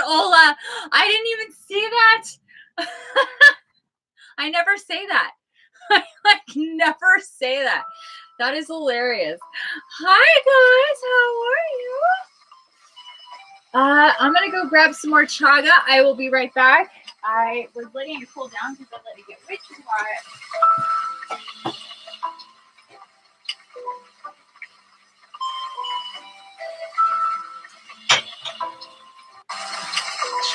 Ola. I didn't even see that. I never say that. I like never say that. That is hilarious. Hi guys, how are you? I'm gonna go grab some more chaga. I will be right back. I was letting it cool down because I let it get way too hot.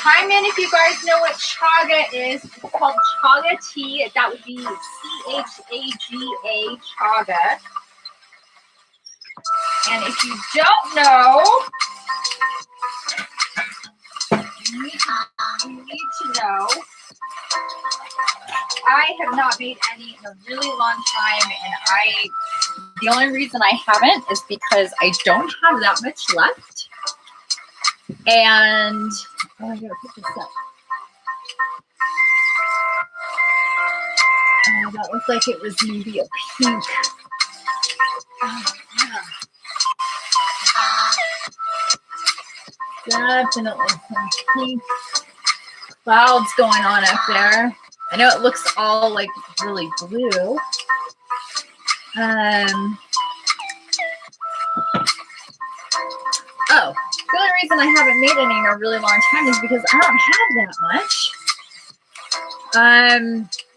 Chime in if you guys know what chaga is. It's called chaga tea. That would be C-H-A-G-A, chaga. And if you don't know, you need to know. I have not made any in a really long time, and the only reason I haven't is because I don't have that much left. And oh, I gotta put this up. Oh, that looked like it was maybe a pink. Oh, yeah. Definitely some pink clouds going on up there. I know it looks all like really blue. Oh, the only reason I haven't made any in a really long time is because I don't have that much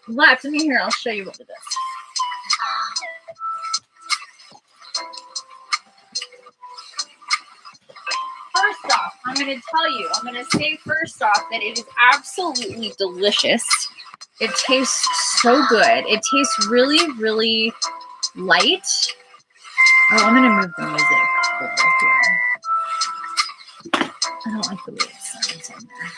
left. Let me hear. I'll show you what it is. First off, I'm going to tell you, I'm going to say first off that it is absolutely delicious. It tastes so good. It tastes really, really light. Oh, I'm going to move the music over here. I don't like the way it sounds on there.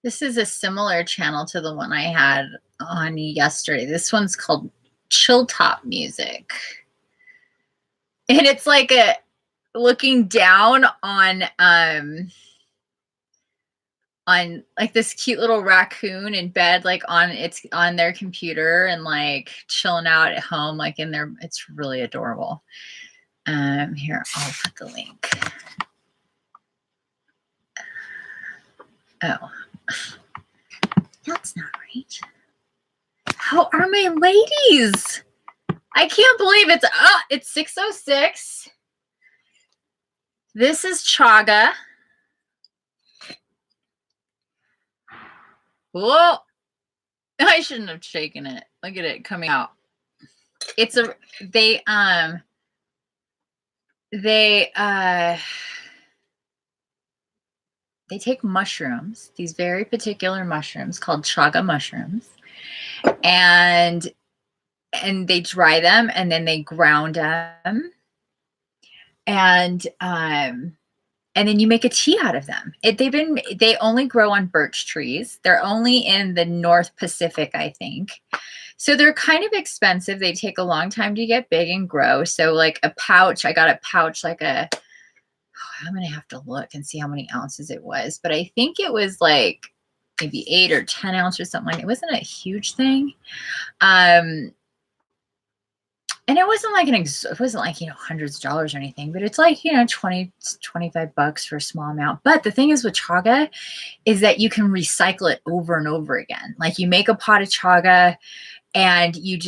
This is a similar channel to the one I had on yesterday. This one's called Chill Top Music. And it's like a looking down on like this cute little raccoon in bed, like on their computer and like chilling out at home, like in their, it's really adorable. Here, I'll put the link. Oh, that's not right. How are my ladies? I can't believe it's 6:06. This is chaga. Whoa. I shouldn't have shaken it. Look at it coming out. It's they take mushrooms, these very particular mushrooms called chaga mushrooms, and they dry them and then they ground them, and then you make a tea out of them. They only grow on birch trees. They're only in the North Pacific, I think. So they're kind of expensive. They take a long time to get big and grow. So like a pouch, I got a pouch like I'm going to have to look and see how many ounces it was. But I think it was like maybe 8 or 10 ounces or something like that. It wasn't a huge thing. And it wasn't like it wasn't like, hundreds of dollars or anything, but it's like, 20, $25 for a small amount. But the thing is with chaga is that you can recycle it over and over again. Like you make a pot of chaga and you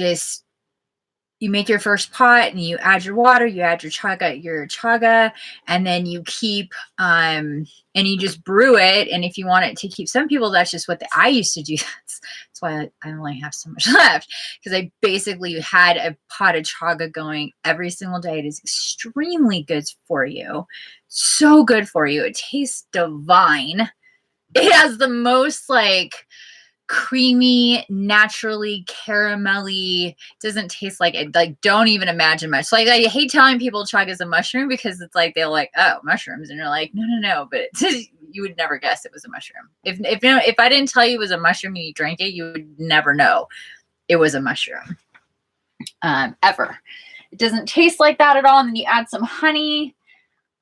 make your first pot and you add your water, you add your chaga, and then you keep, and you just brew it. And if you want it to keep, some people, that's just what I used to do. That's why I only have so much left, because I basically had a pot of chaga going every single day. It is extremely good for you. So good for you. It tastes divine. It has the most like creamy, naturally caramelly, doesn't taste like it. Like, don't even imagine much. Like, I hate telling people chaga is a mushroom because it's like they're like, oh, mushrooms, and you're like, no, but you would never guess it was a mushroom. If I didn't tell you it was a mushroom and you drank it, you would never know it was a mushroom. Ever. It doesn't taste like that at all. And then you add some honey,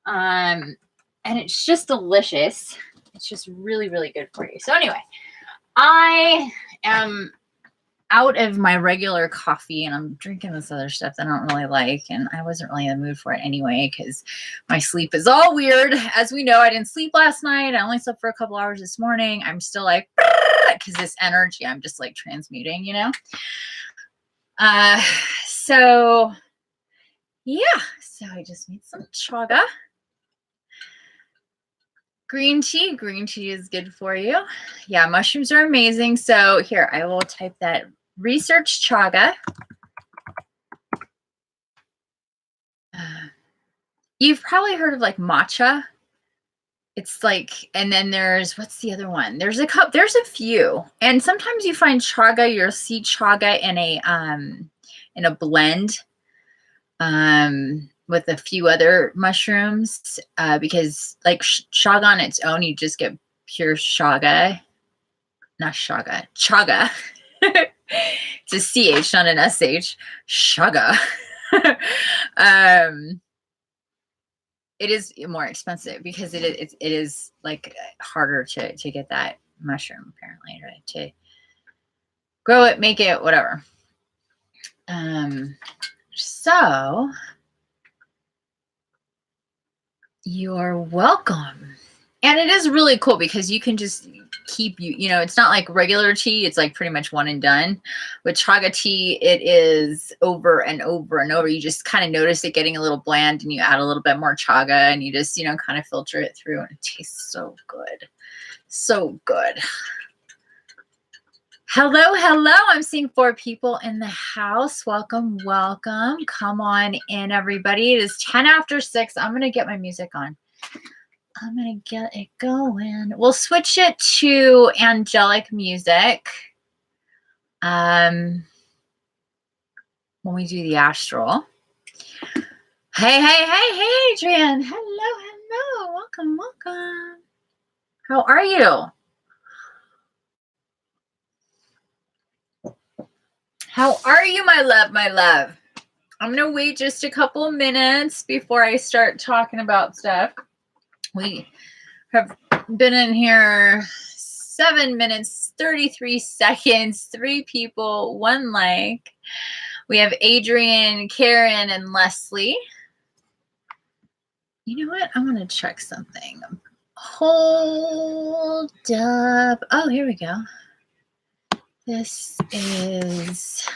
and it's just delicious. It's just really, really good for you. So anyway, I am out of my regular coffee and I'm drinking this other stuff that I don't really like. And I wasn't really in the mood for it anyway because my sleep is all weird. As we know, I didn't sleep last night. I only slept for a couple hours this morning. I'm still like, because this energy, I'm just like transmuting, you know? So yeah, so I just made some chaga. Green tea is good for you. Yeah, mushrooms are amazing. So here, I will type that research chaga. You've probably heard of like matcha. It's like, and then there's, what's the other one? There's a couple, there's a few. And sometimes you find chaga, you'll see chaga in a blend with a few other mushrooms, because like chaga on its own, you just get pure chaga, not chaga, chaga. It's a CH, not an SH. Chaga. It is more expensive because it is like harder to get that mushroom apparently, right? To grow it, make it, whatever. So you're welcome. And it is really cool because you can just keep, you know, it's not like regular tea. It's like pretty much one and done. With chaga tea, it is over and over and over. You just kind of notice it getting a little bland and you add a little bit more chaga and you just, you know, kind of filter it through and it tastes so good. So good. Hello, hello. I'm seeing 4 people in the house. Welcome, welcome. Come on in, everybody. It is 10 after 6. I'm going to get my music on. I'm going to get it going. We'll switch it to angelic music when we do the astral. Hey, hey, hey, hey, Adrian. Hello, hello. Welcome, welcome. How are you? How are you, my love, my love? I'm going to wait just a couple of minutes before I start talking about stuff. We have been in here 7 minutes, 33 seconds, 3 people, 1 like. We have Adrian, Karen, and Leslie. You know what? I'm going to check something. Hold up. Oh, here we go. This is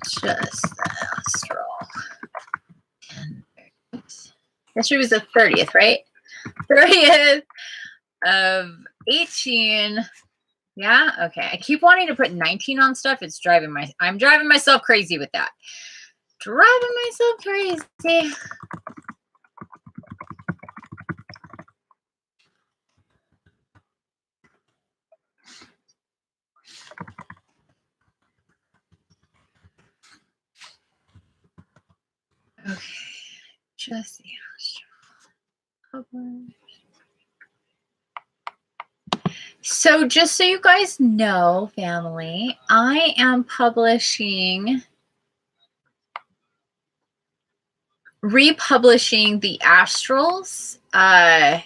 just the astral. Yesterday was the 30th, right? 30th of 18. Yeah, okay. I keep wanting to put 19 on stuff. I'm driving myself crazy with that. Driving myself crazy. Okay, just the astral. So just so you guys know, family, I am republishing the astrals, and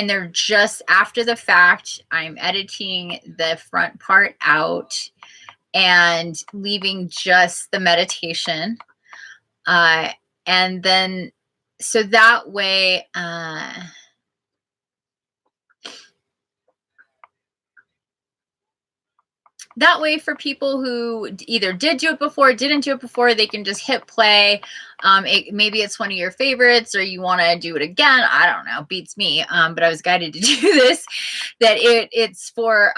they're just after the fact. I'm editing the front part out and leaving just the meditation, and then so that way for people who either did do it before, didn't do it before, they can just hit play. Maybe it's one of your favorites or you want to do it again. I don't know, beats me. But I was guided to do this, that it's for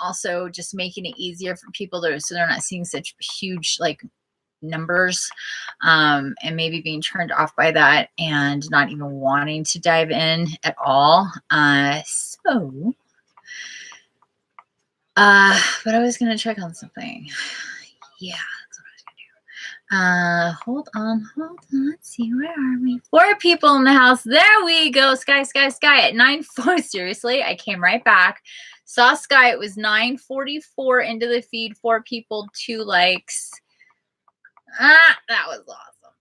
also just making it easier for people so they're not seeing such huge like numbers, and maybe being turned off by that and not even wanting to dive in at all. But I was going to check on something. Yeah, that's what I was going to do. Hold on. Let's see, where are we? 4 people in the house. There we go. Sky at 9:04. Seriously, I came right back. Saw Sky. It was 9:44 into the feed. 4 people, 2 likes. That was awesome.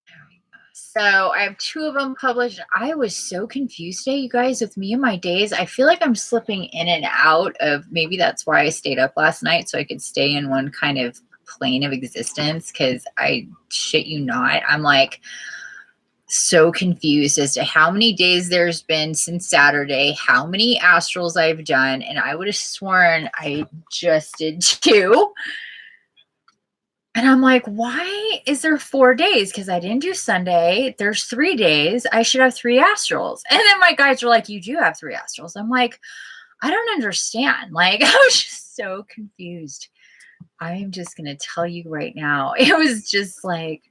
There we So I have 2 of them published. I was so confused today, you guys, with me and my days. I feel like I'm slipping in and out of, maybe that's why I stayed up last night, so I could stay in one kind of plane of existence, because I shit you not, I'm like so confused as to how many days there's been since Saturday, how many astrals I've done, and I would have sworn I just did 2. And I'm like, why is there 4 days? Because I didn't do Sunday. There's 3 days. I should have 3 astrals. And then my guys were like, you do have 3 astrals. I'm like, I don't understand. Like, I was just so confused. I am just going to tell you right now. It was just like,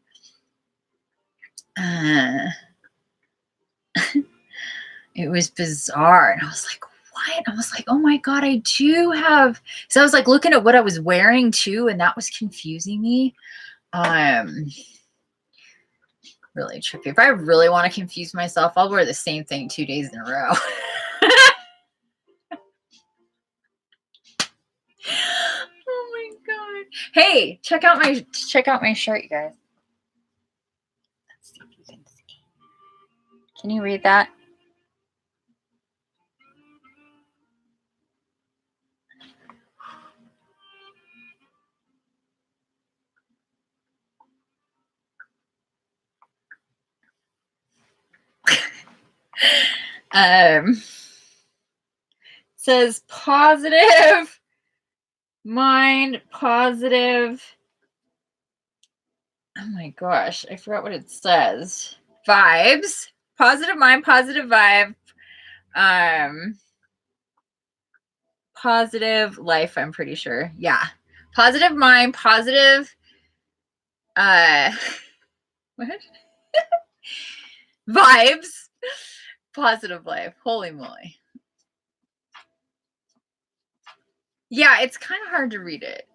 it was bizarre. And I was like, what? I was like, oh my God, I do have. So I was like looking at what I was wearing too, and that was confusing me. Really trippy. If I really want to confuse myself, I'll wear the same thing 2 days in a row. Oh my God. Hey, check out my shirt, you guys. Let's see if you can see. Can you read that? Says positive mind, positive. Oh my gosh, I forgot what it says. Vibes, positive mind, positive vibe, positive life, I'm pretty sure. Yeah. Positive mind, positive what? Vibes, positive life. Holy moly. Yeah, it's kind of hard to read it.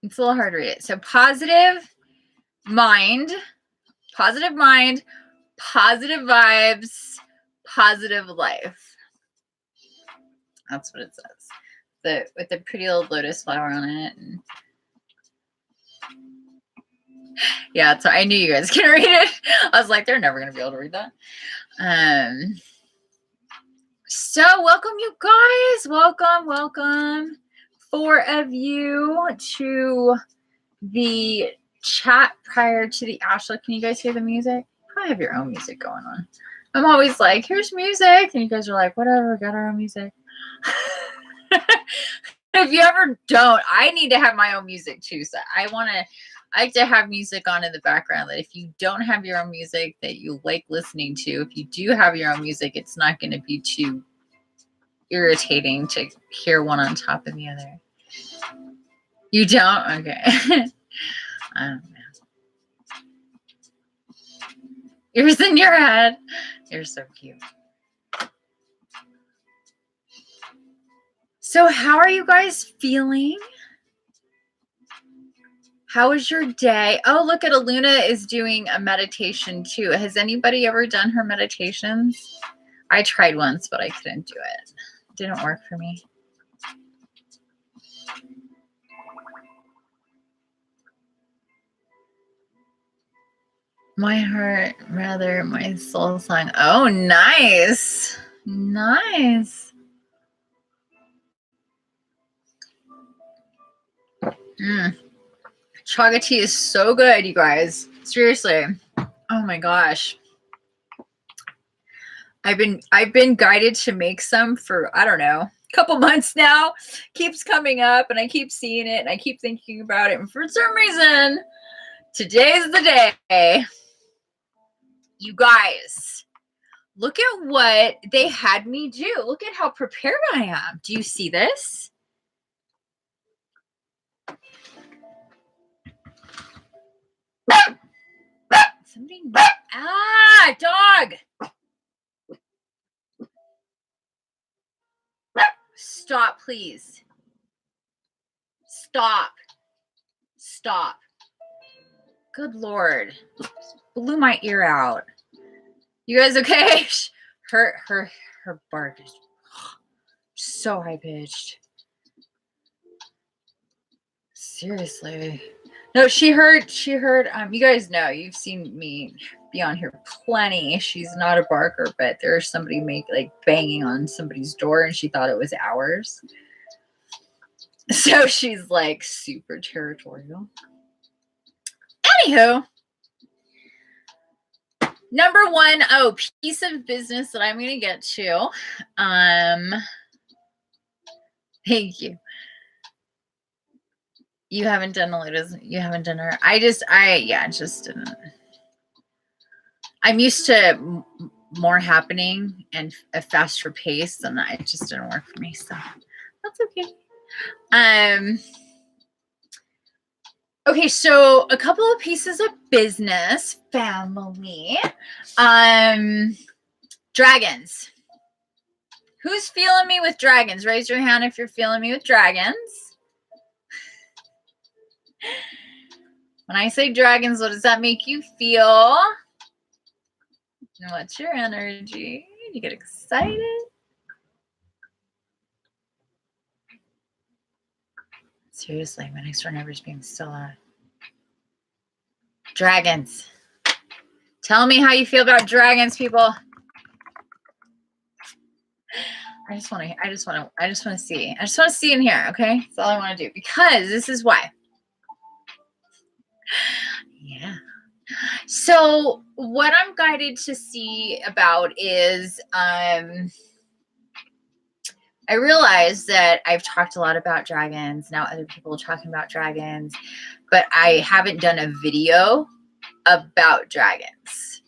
It's a little hard to read it. So positive mind, positive vibes, positive life. That's what it says. With the pretty little lotus flower on it. And yeah, so I knew you guys can read it. I was like, they're never going to be able to read that. So welcome, you guys. Welcome. 4 of you to the chat prior to the astral. Can you guys hear the music? Probably have your own music going on. I'm always like, here's music. And you guys are like, whatever, got our own music. If you ever don't, I need to have my own music too. So I like to have music on in the background, that if you don't have your own music that you like listening to, if you do have your own music, it's not going to be too irritating to hear one on top of the other. You don't? Okay. I don't know. Yours in your head. You're so cute. So how are you guys feeling? How was your day? Oh, look at Aluna is doing a meditation too. Has anybody ever done her meditations? I tried once, but I couldn't do it. It didn't work for me. My heart, rather, my soul song. Oh, nice. Nice. Chaga tea is so good, you guys. Seriously. Oh my gosh. I've been guided to make some for, I don't know, a couple months now. Keeps coming up and I keep seeing it and I keep thinking about it. And for some reason, today's the day. You guys, look at what they had me do. Look at how prepared I am. Do you see this? Somebody, dog. Stop, please. Stop. Good Lord. Blew my ear out. You guys okay? Her bark is so high pitched. Seriously. No, she heard, you guys know, you've seen me be on here plenty. She's not a barker, but there's somebody banging on somebody's door and she thought it was ours. So she's like super territorial. Anywho, number one, piece of business that I'm going to get to. Thank you. You haven't done you haven't done her. I just didn't. I'm used to more happening and a faster pace, and it just didn't work for me. So that's okay. Okay, so a couple of pieces of business, family. Dragons. Who's feeling me with dragons? Raise your hand if you're feeling me with dragons. When I say dragons, what does that make you feel? What's your energy? You get excited? Seriously, my next door neighbor's being so loud. Dragons. Tell me how you feel about dragons, people. I just want to see. I just want to see in here, okay? That's all I want to do, because this is why. Yeah. So what I'm guided to see about is I realize that I've talked a lot about dragons. Now other people are talking about dragons, but I haven't done a video about dragons.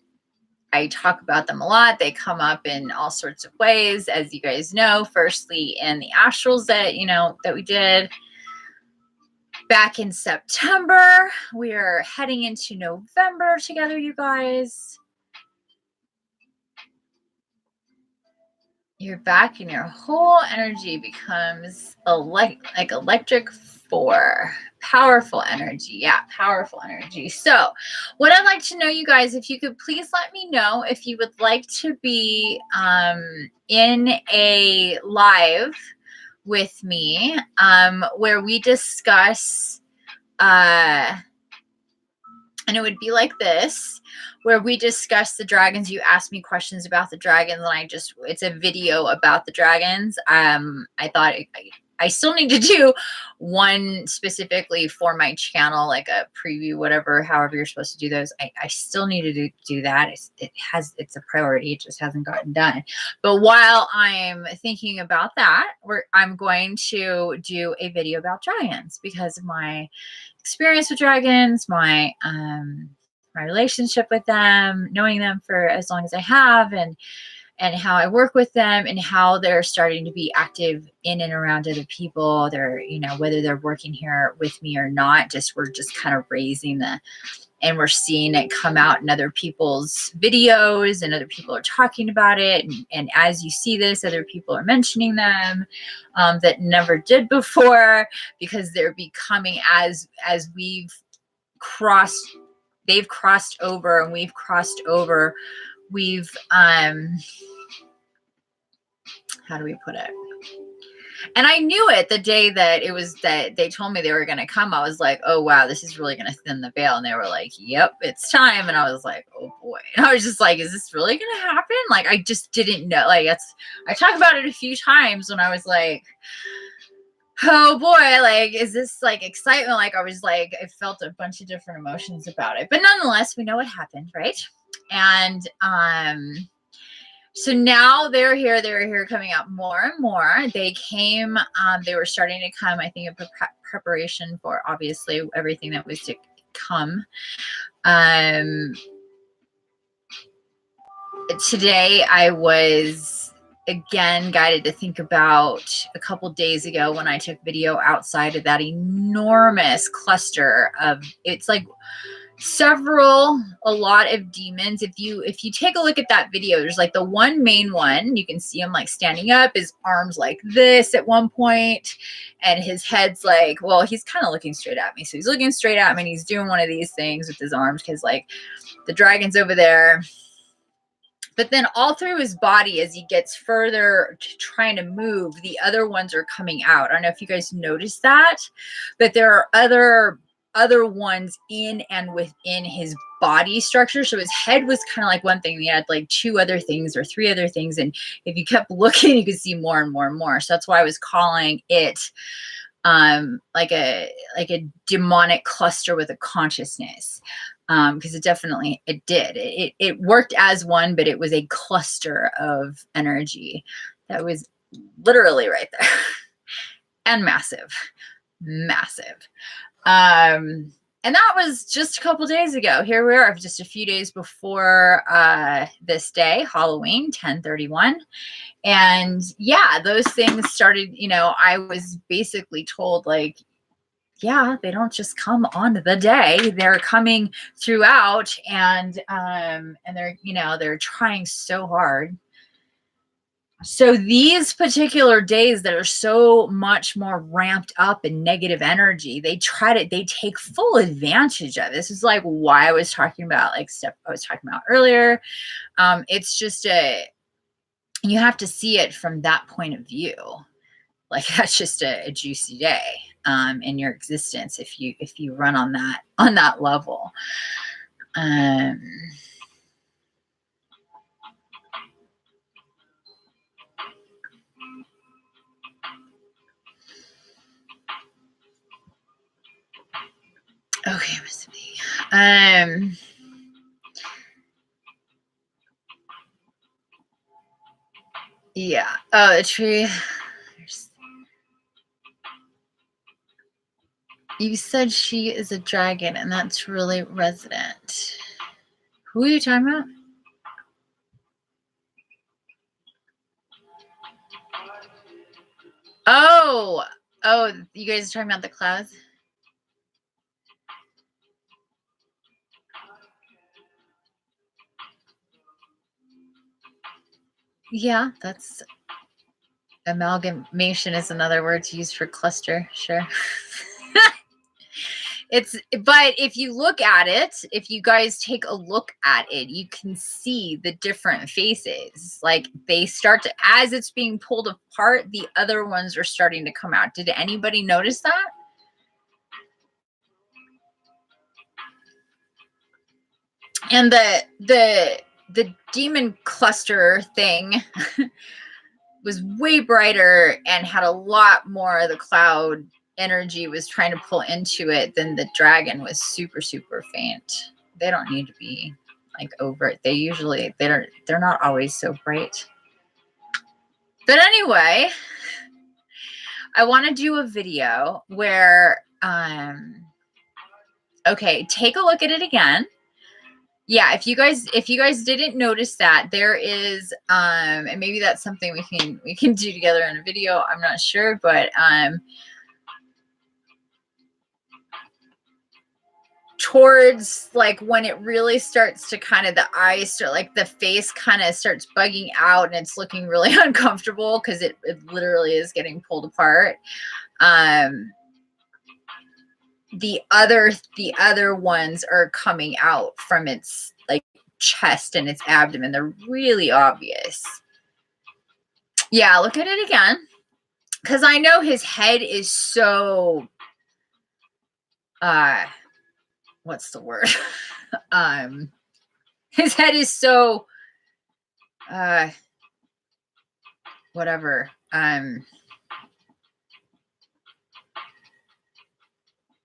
I talk about them a lot. They come up in all sorts of ways, as you guys know. Firstly, in the astrals that we did back in September. We are heading into November together, you guys. You're back and your whole energy becomes like electric 4. Powerful energy. Yeah, powerful energy. So what I'd like to know, you guys, if you could please let me know if you would like to be in a live with me where we discuss and it would be like this, where we discuss the dragons. You ask me questions about the dragons, and it's a video about the dragons. I thought I still need to do one specifically for my channel, like a preview, whatever, however you're supposed to do those. I still need to do that. It's a priority. It just hasn't gotten done. But while I'm thinking about that, I'm going to do a video about dragons because of my experience with dragons, my relationship with them, knowing them for as long as I have, and how I work with them, and how they're starting to be active in and around other people. They're, whether they're working here with me or not, we're just kind of raising and we're seeing it come out in other people's videos, and other people are talking about it. And as you see this, other people are mentioning them that never did before, because they're becoming, as they've crossed over and we've crossed over, how do we put it? And I knew it the day that they told me they were going to come. I was like, oh, wow, this is really going to thin the veil. And they were like, yep, it's time. And I was like, oh, boy. And I was just like, is this really going to happen? Like, I just didn't know. Like, I talked about it a few times when I was like, oh, boy, like, is this like excitement? Like, I felt a bunch of different emotions about it. But nonetheless, we know what happened, right? And so now they're here coming out more and more. They came, they were starting to come, I think, in preparation for obviously everything that was to come. Today I was again guided to think about a couple days ago when I took video outside of that enormous cluster of, it's like a lot of demons. If you take a look at that video, there's like the one main one, you can see him like standing up, his arms like this at one point, and his head's like, well, he's kind of looking straight at me. So he's looking straight at me and he's doing one of these things with his arms, because like the dragon's over there. But then all through his body, as he gets further trying to move, the other ones are coming out. I don't know if you guys noticed that, but there are other other ones in and within his body structure. So his head was kind of like one thing. He had like 2 other things or 3 other things. And if you kept looking, you could see more and more and more. So that's why I was calling it like a demonic cluster with a consciousness. Because it did. It worked as one, but it was a cluster of energy that was literally right there. And massive. And that was just a couple days ago. Here we are, just a few days before this day, Halloween, 10/31. And yeah, those things started, you know, I was basically told, like, yeah, they don't just come on the day. They're coming throughout, and they're, you know, they're trying so hard. So these particular days that are so much more ramped up in negative energy, they take full advantage of. This is like why I was talking about, like, stuff I was talking about earlier. It's just you have to see it from that point of view. Like, that's just a juicy day in your existence if you run on that level. Okay, Miss B. Yeah. Oh, the tree. You said she is a dragon, and that's really resonant. Who are you talking about? Oh, you guys are talking about the clouds? Yeah, that's amalgamation is another word to use for cluster. Sure. But if you look at it, if you guys take a look at it, you can see the different faces. Like, they start to, as it's being pulled apart, the other ones are starting to come out. Did anybody notice that? And the demon cluster thing was way brighter and had a lot more of the cloud energy was trying to pull into it than the dragon was super, super faint. They don't need to be like overt. They're not always so bright. But anyway, I want to do a video where okay, take a look at it again. Yeah, if you guys didn't notice that, there is and maybe that's something we can do together in a video, I'm not sure, but towards like when it really starts to kind of, the eyes start, like the face kind of starts bugging out and it's looking really uncomfortable because it literally is getting pulled apart. The other ones are coming out from its like chest and its abdomen. They're really obvious. Yeah, look at it again, because I know his head is so what's the word? His head is so whatever. I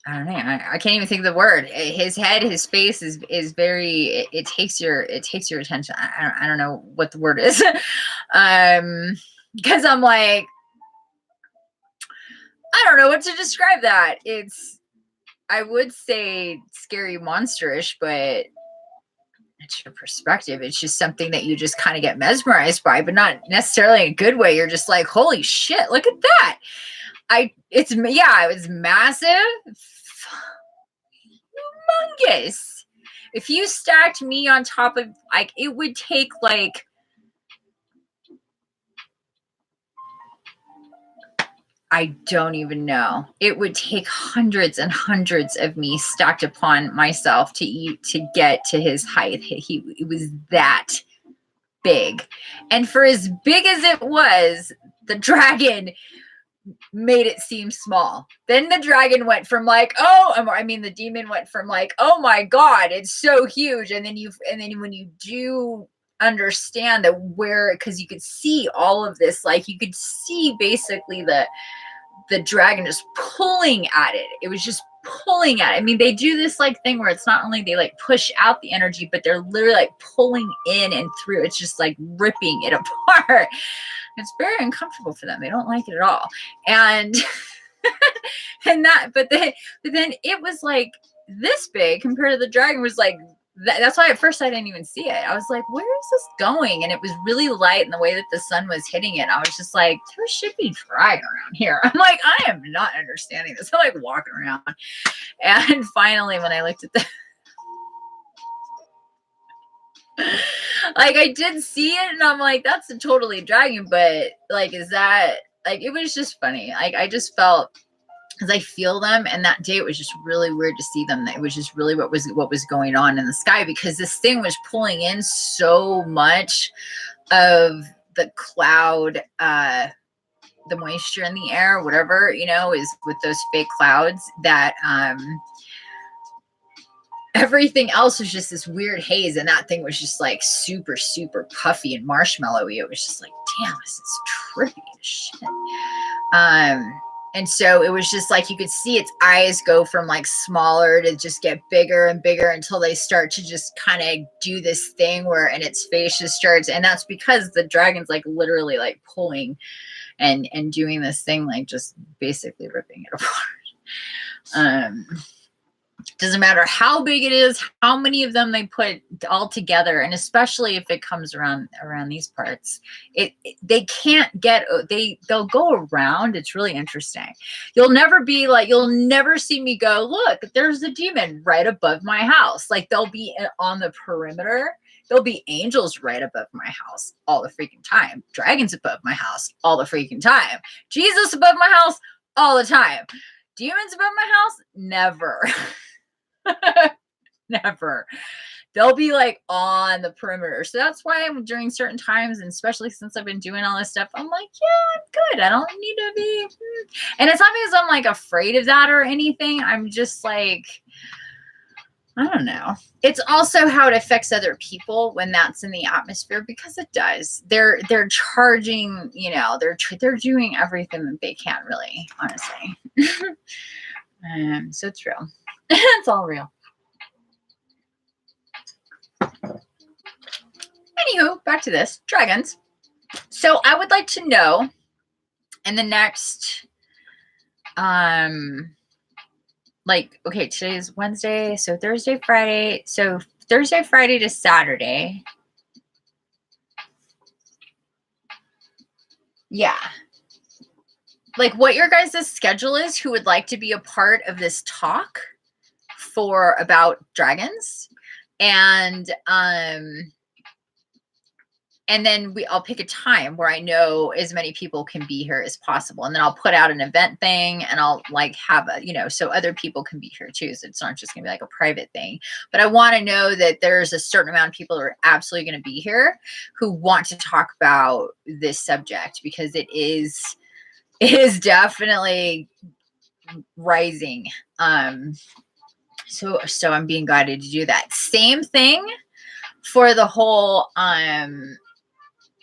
don't know. I can't even think of the word. His head, his face is very. It takes your attention. I don't know what the word is, because I'm like, I don't know what to describe that. I would say scary, monsterish, but it's your perspective. It's just something that you just kind of get mesmerized by, but not necessarily in a good way. You're just like, holy shit, look at that. It was massive, humongous. If you stacked me on top of, like, it would take like, I don't even know. It would take hundreds and hundreds of me stacked upon myself to get to his height. It was that big. And for as big as it was, the dragon made it seem small. Then the dragon went from like, oh, I mean, the demon went from like, oh my God, it's so huge. And then when you do understand that where, because you could see all of this, like you could see basically the dragon just pulling at it. It was just pulling at it. I mean, they do this like thing where it's not only they like push out the energy, but they're literally like pulling in and through. It's just like ripping it apart. It's very uncomfortable for them. They don't like it at all. And but then it was like this big compared to the dragon. Was like that's why at first I didn't even see it. I was like, where is this going? And it was really light, and the way that the sun was hitting it, I was just like, there should be dragon around here. I'm like, I am not understanding this. I'm like walking around, and finally when I looked at the like, I did see it, and I'm like, that's a totally dragon, but like, is that like, it was just funny. Like, I just felt, because I feel them, and that day it was just really weird to see them. It was just really what was going on in the sky, because this thing was pulling in so much of the cloud, the moisture in the air, whatever, you know, is with those fake clouds, that everything else was just this weird haze, and that thing was just like super, super puffy and marshmallowy. It was just like, damn, this is trippy as shit. And so it was just like, you could see its eyes go from like smaller to just get bigger and bigger until they start to just kind of do this thing where, and its face just starts, and that's because the dragon's like literally like pulling and doing this thing, like just basically ripping it apart. Doesn't matter how big it is, how many of them they put all together, and especially if it comes around these parts, they can't get, they'll go around. It's really interesting. You'll never see me go, look, there's a demon right above my house. Like, they'll be on the perimeter. There'll be angels right above my house all the freaking time. Dragons above my house all the freaking time. Jesus above my house all the time. Demons above my house? Never. Never. They'll be like on the perimeter. So that's why I'm during certain times, and especially since I've been doing all this stuff, I'm like, yeah, I'm good. I don't need to be. And it's not because I'm like afraid of that or anything. I'm just like, I don't know. It's also how it affects other people when that's in the atmosphere, because it does. They're charging, you know, they're doing everything that they can, really, honestly. So it's real. It's all real. Anywho, back to this. Dragons. So I would like to know in the next, like, okay, today's Wednesday, so Thursday, Friday. So Thursday, Friday to Saturday. Yeah. Like, what your guys' schedule is, who would like to be a part of this talk for about dragons, and then I'll pick a time where I know as many people can be here as possible, and then I'll put out an event thing, and I'll like have a, you know, so other people can be here too, so it's not just gonna be like a private thing. But I want to know that there's a certain amount of people who are absolutely going to be here who want to talk about this subject, because it is definitely rising. So I'm being guided to do that. Same thing for the whole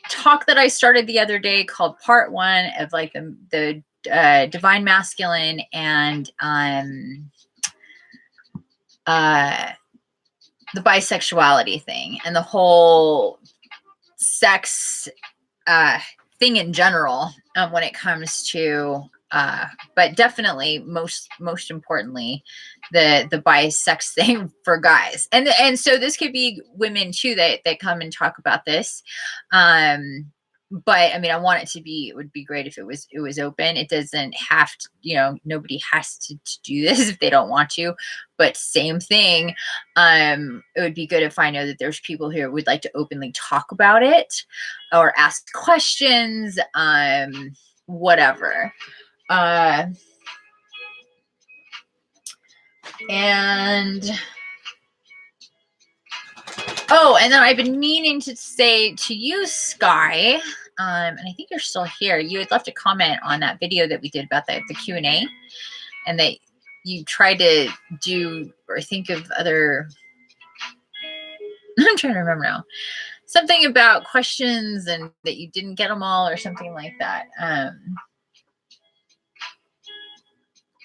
talk that I started the other day, called part 1 of like the divine masculine and the bisexuality thing, and the whole sex thing in general, when it comes to but definitely most importantly the bisex thing for guys, and so this could be women too that come and talk about this. But I mean, I want it to be, it would be great if it was open. It doesn't have to, you know, nobody has to do this if they don't want to, but same thing. It would be good if I know that there's people here who would like to openly talk about it or ask questions, whatever. And oh, and then I've been meaning to say to you, Sky, and I think you're still here, you had left a comment on that video that we did about the Q&A, and that you tried to do or think of other, I'm trying to remember now, something about questions and that you didn't get them all or something like that.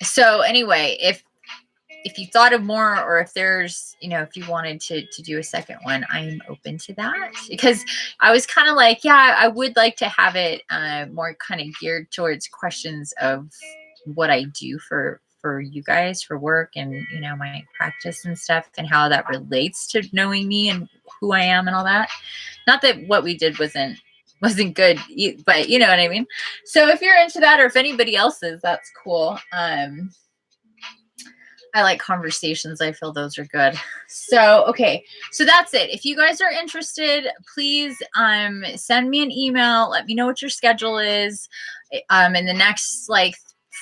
So anyway, if you thought of more, or if there's, you know, if you wanted to do a second one, I'm open to that, because I was kind of like, yeah, I would like to have it more kind of geared towards questions of what I do for you guys for work, and, you know, my practice and stuff, and how that relates to knowing me and who I am and all that. Not that what we did wasn't good, but you know what I mean? So if you're into that, or if anybody else is, that's cool. I like conversations. I feel those are good. So, okay. So that's it. If you guys are interested, please send me an email. Let me know what your schedule is. In the next like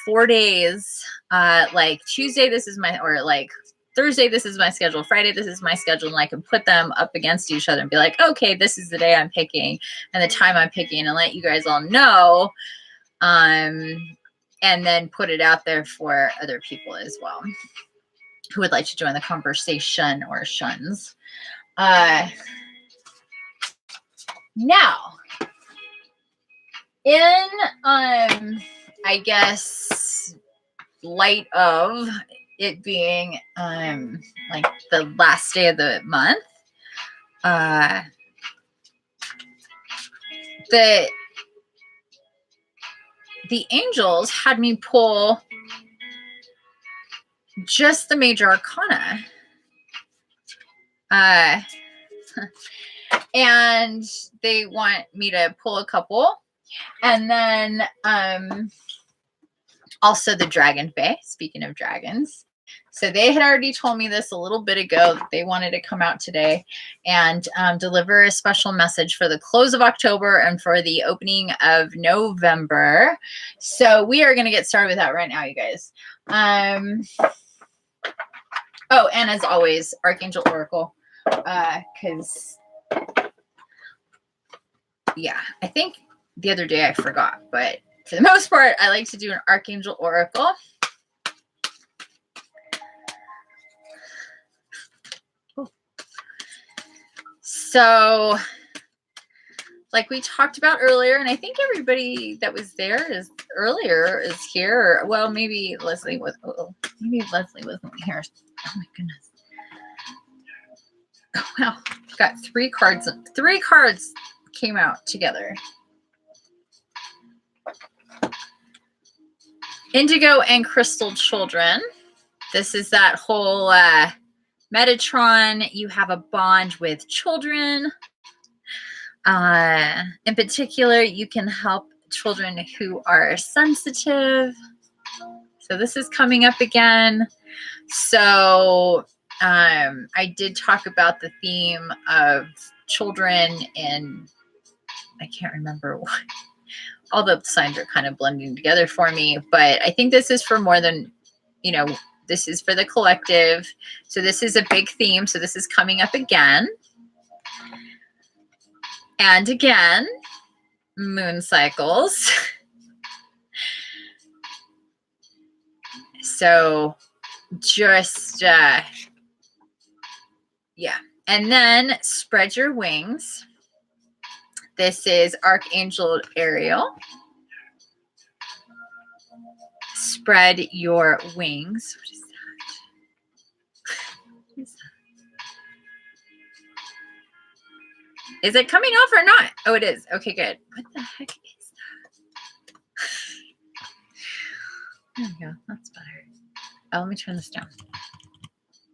4 days, like Tuesday, this is my, or like Thursday, this is my schedule. Friday, this is my schedule. And I can put them up against each other and be like, okay, this is the day I'm picking and the time I'm picking, and let you guys all know. And then put it out there for other people as well who would like to join the conversation or shuns. Now, in, I guess, light of it being like the last day of the month, the angels had me pull just the major arcana. And they want me to pull a couple. And then also the Dragon Fae, speaking of dragons. So they had already told me this a little bit ago, that they wanted to come out today and deliver a special message for the close of October and for the opening of November. So we are going to get started with that right now, you guys. Oh, and as always, Archangel Oracle, because, yeah, I think the other day I forgot, but for the most part, I like to do an Archangel Oracle. So, like we talked about earlier, and I think everybody that was there is here. Well, maybe Leslie was. Maybe Leslie wasn't here. Oh my goodness! Oh wow, got 3 cards. 3 cards came out together. Indigo and Crystal Children. This is that whole Metatron. You have a bond with children. In particular, you can help children who are sensitive. So this is coming up again. So I did talk about the theme of children, and I can't remember what. All the signs are kind of blending together for me, but I think this is for more than, you know, this is for the collective. So this is a big theme. So this is coming up again. And again, moon cycles. So just, yeah. And then spread your wings. This is Archangel Ariel. Spread your wings. What is that? What is that? Is it coming off or not? Oh, it is. Okay, good. What the heck is that? There we go. That's better. Oh, let me turn this down.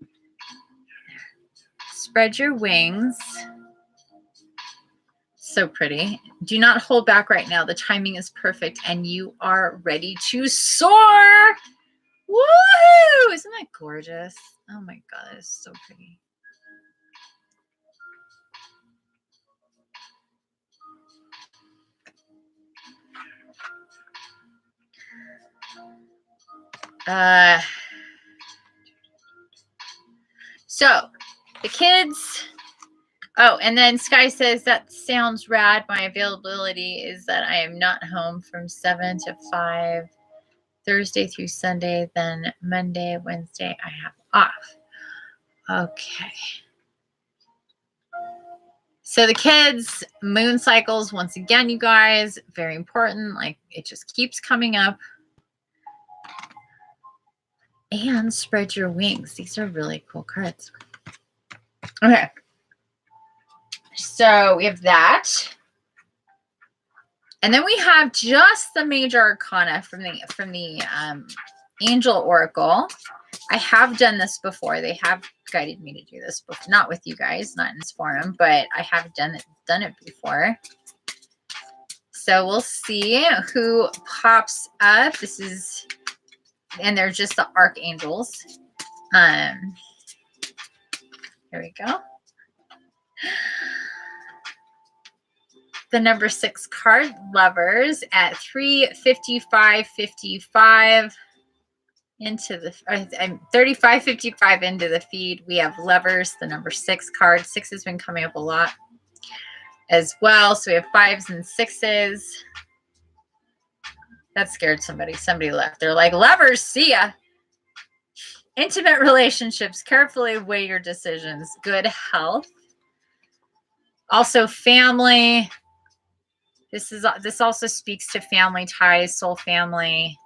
There. Spread your wings. So pretty. Do not hold back right now. The timing is perfect and you are ready to soar. Woohoo! Isn't that gorgeous? Oh my God, that is so pretty. So the kids Oh, and then Sky says, that sounds rad. My availability is that I am not home from 7 to 5, Thursday through Sunday. Then Monday, Wednesday, I have off. Okay. So the kids, moon cycles, once again, you guys, very important. Like, it just keeps coming up. And spread your wings. These are really cool cards. Okay. So we have that. And then we have just the major arcana from the angel oracle. I have done this before. They have guided me to do this before. Not with you guys, not in this forum, but I have done it before. So we'll see who pops up. This is, and they're just the archangels. Here we go. The number 6 card, Lovers, at 3:55:55 into the 35:55 into the feed. We have Lovers, the number 6 card. 6 has been coming up a lot as well. So we have 5s and 6s. That scared somebody. Somebody left. They're like, Lovers, see ya. Intimate relationships. Carefully weigh your decisions. Good health. Also family. This also speaks to family ties, soul family.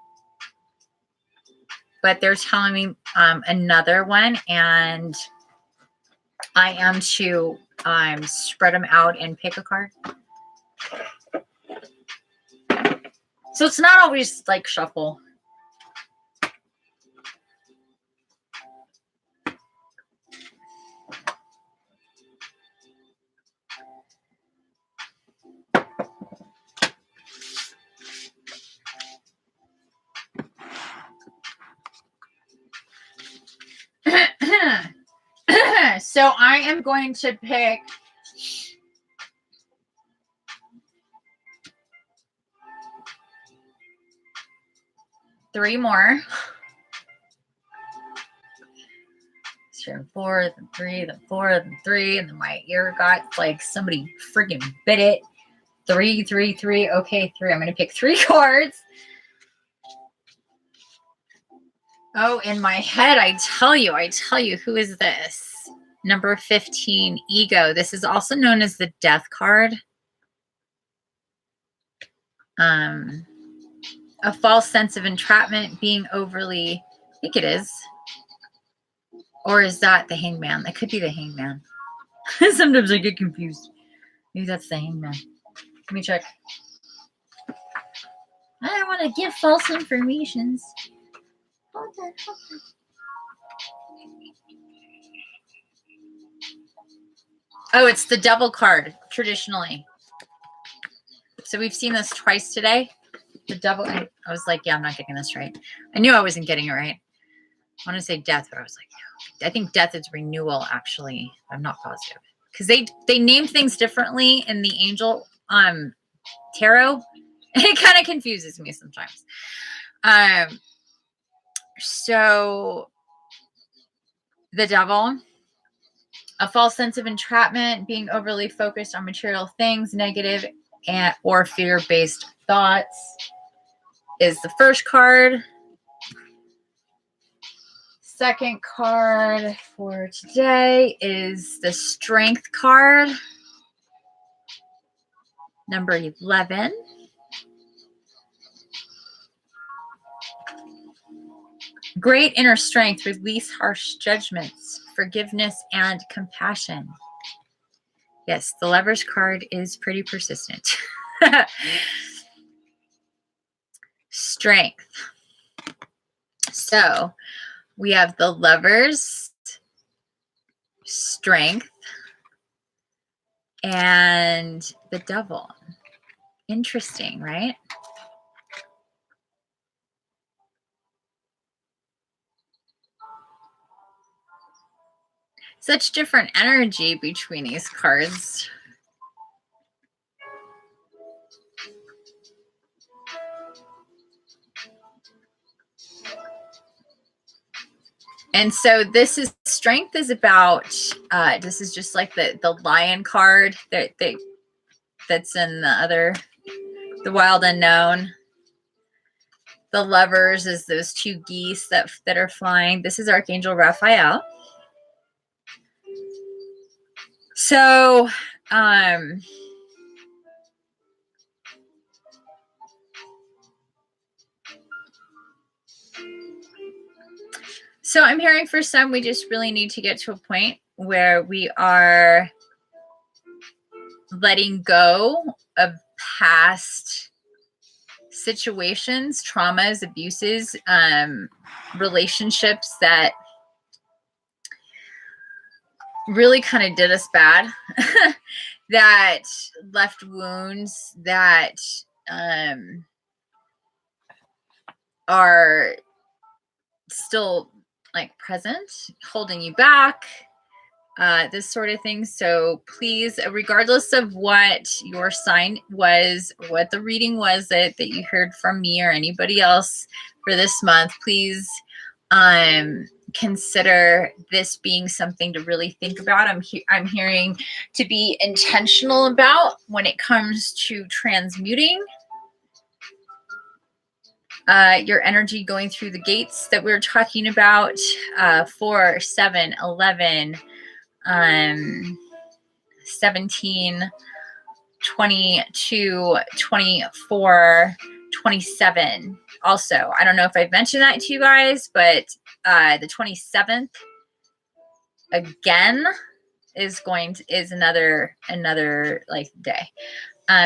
But they're telling me another one, and I am to spread them out and pick a card. So it's not always like shuffle. So I am going to pick three more. So 4, then 3, then 4, then 3, and then my ear got like somebody freaking bit it. 3, 3, 3. Okay, 3. I'm going to pick 3 cards. Oh, in my head, I tell you, who is this? Number 15, Ego. This is also known as the Death card. A false sense of entrapment, being overly, I think it is. Or is that the Hangman? That could be the Hangman. Sometimes I get confused. Maybe that's the Hangman. Let me check. I don't want to give false informations. Hold on. Oh, it's the Devil card, traditionally. So we've seen this twice today. The Devil. I was like, yeah, I'm not getting this right. I knew I wasn't getting it right. I want to say Death, but I was like, yeah. I think Death is renewal, actually. I'm not positive. Because they name things differently in the angel tarot. It kind of confuses me sometimes. So the Devil, a false sense of entrapment, being overly focused on material things, negative or fear-based thoughts is the first card. Second card for today is the Strength card, number 11. Great inner strength, release harsh judgments, forgiveness, and compassion. Yes, the Lovers card is pretty persistent. Strength. So we have the Lovers, Strength, and the Devil. Interesting, right? Such different energy between these cards. And so this is strength is about, this is just like the lion card that's in the wild unknown. The lovers is those two geese that are flying. This is Archangel Raphael. So, so I'm hearing for some, we just really need to get to a point where we are letting go of past situations, traumas, abuses, relationships that really kind of did us bad, that left wounds that are still like present, holding you back, this sort of thing. So please, regardless of what your sign was, what the reading was that you heard from me or anybody else for this month, please consider this being something to really think about. I'm hearing to be intentional about when it comes to transmuting your energy, going through the gates that we were talking about, 4, 7, 11, 17, 22, 24, 27. Also, I don't know if I've mentioned that to you guys, but the 27th again is another like day.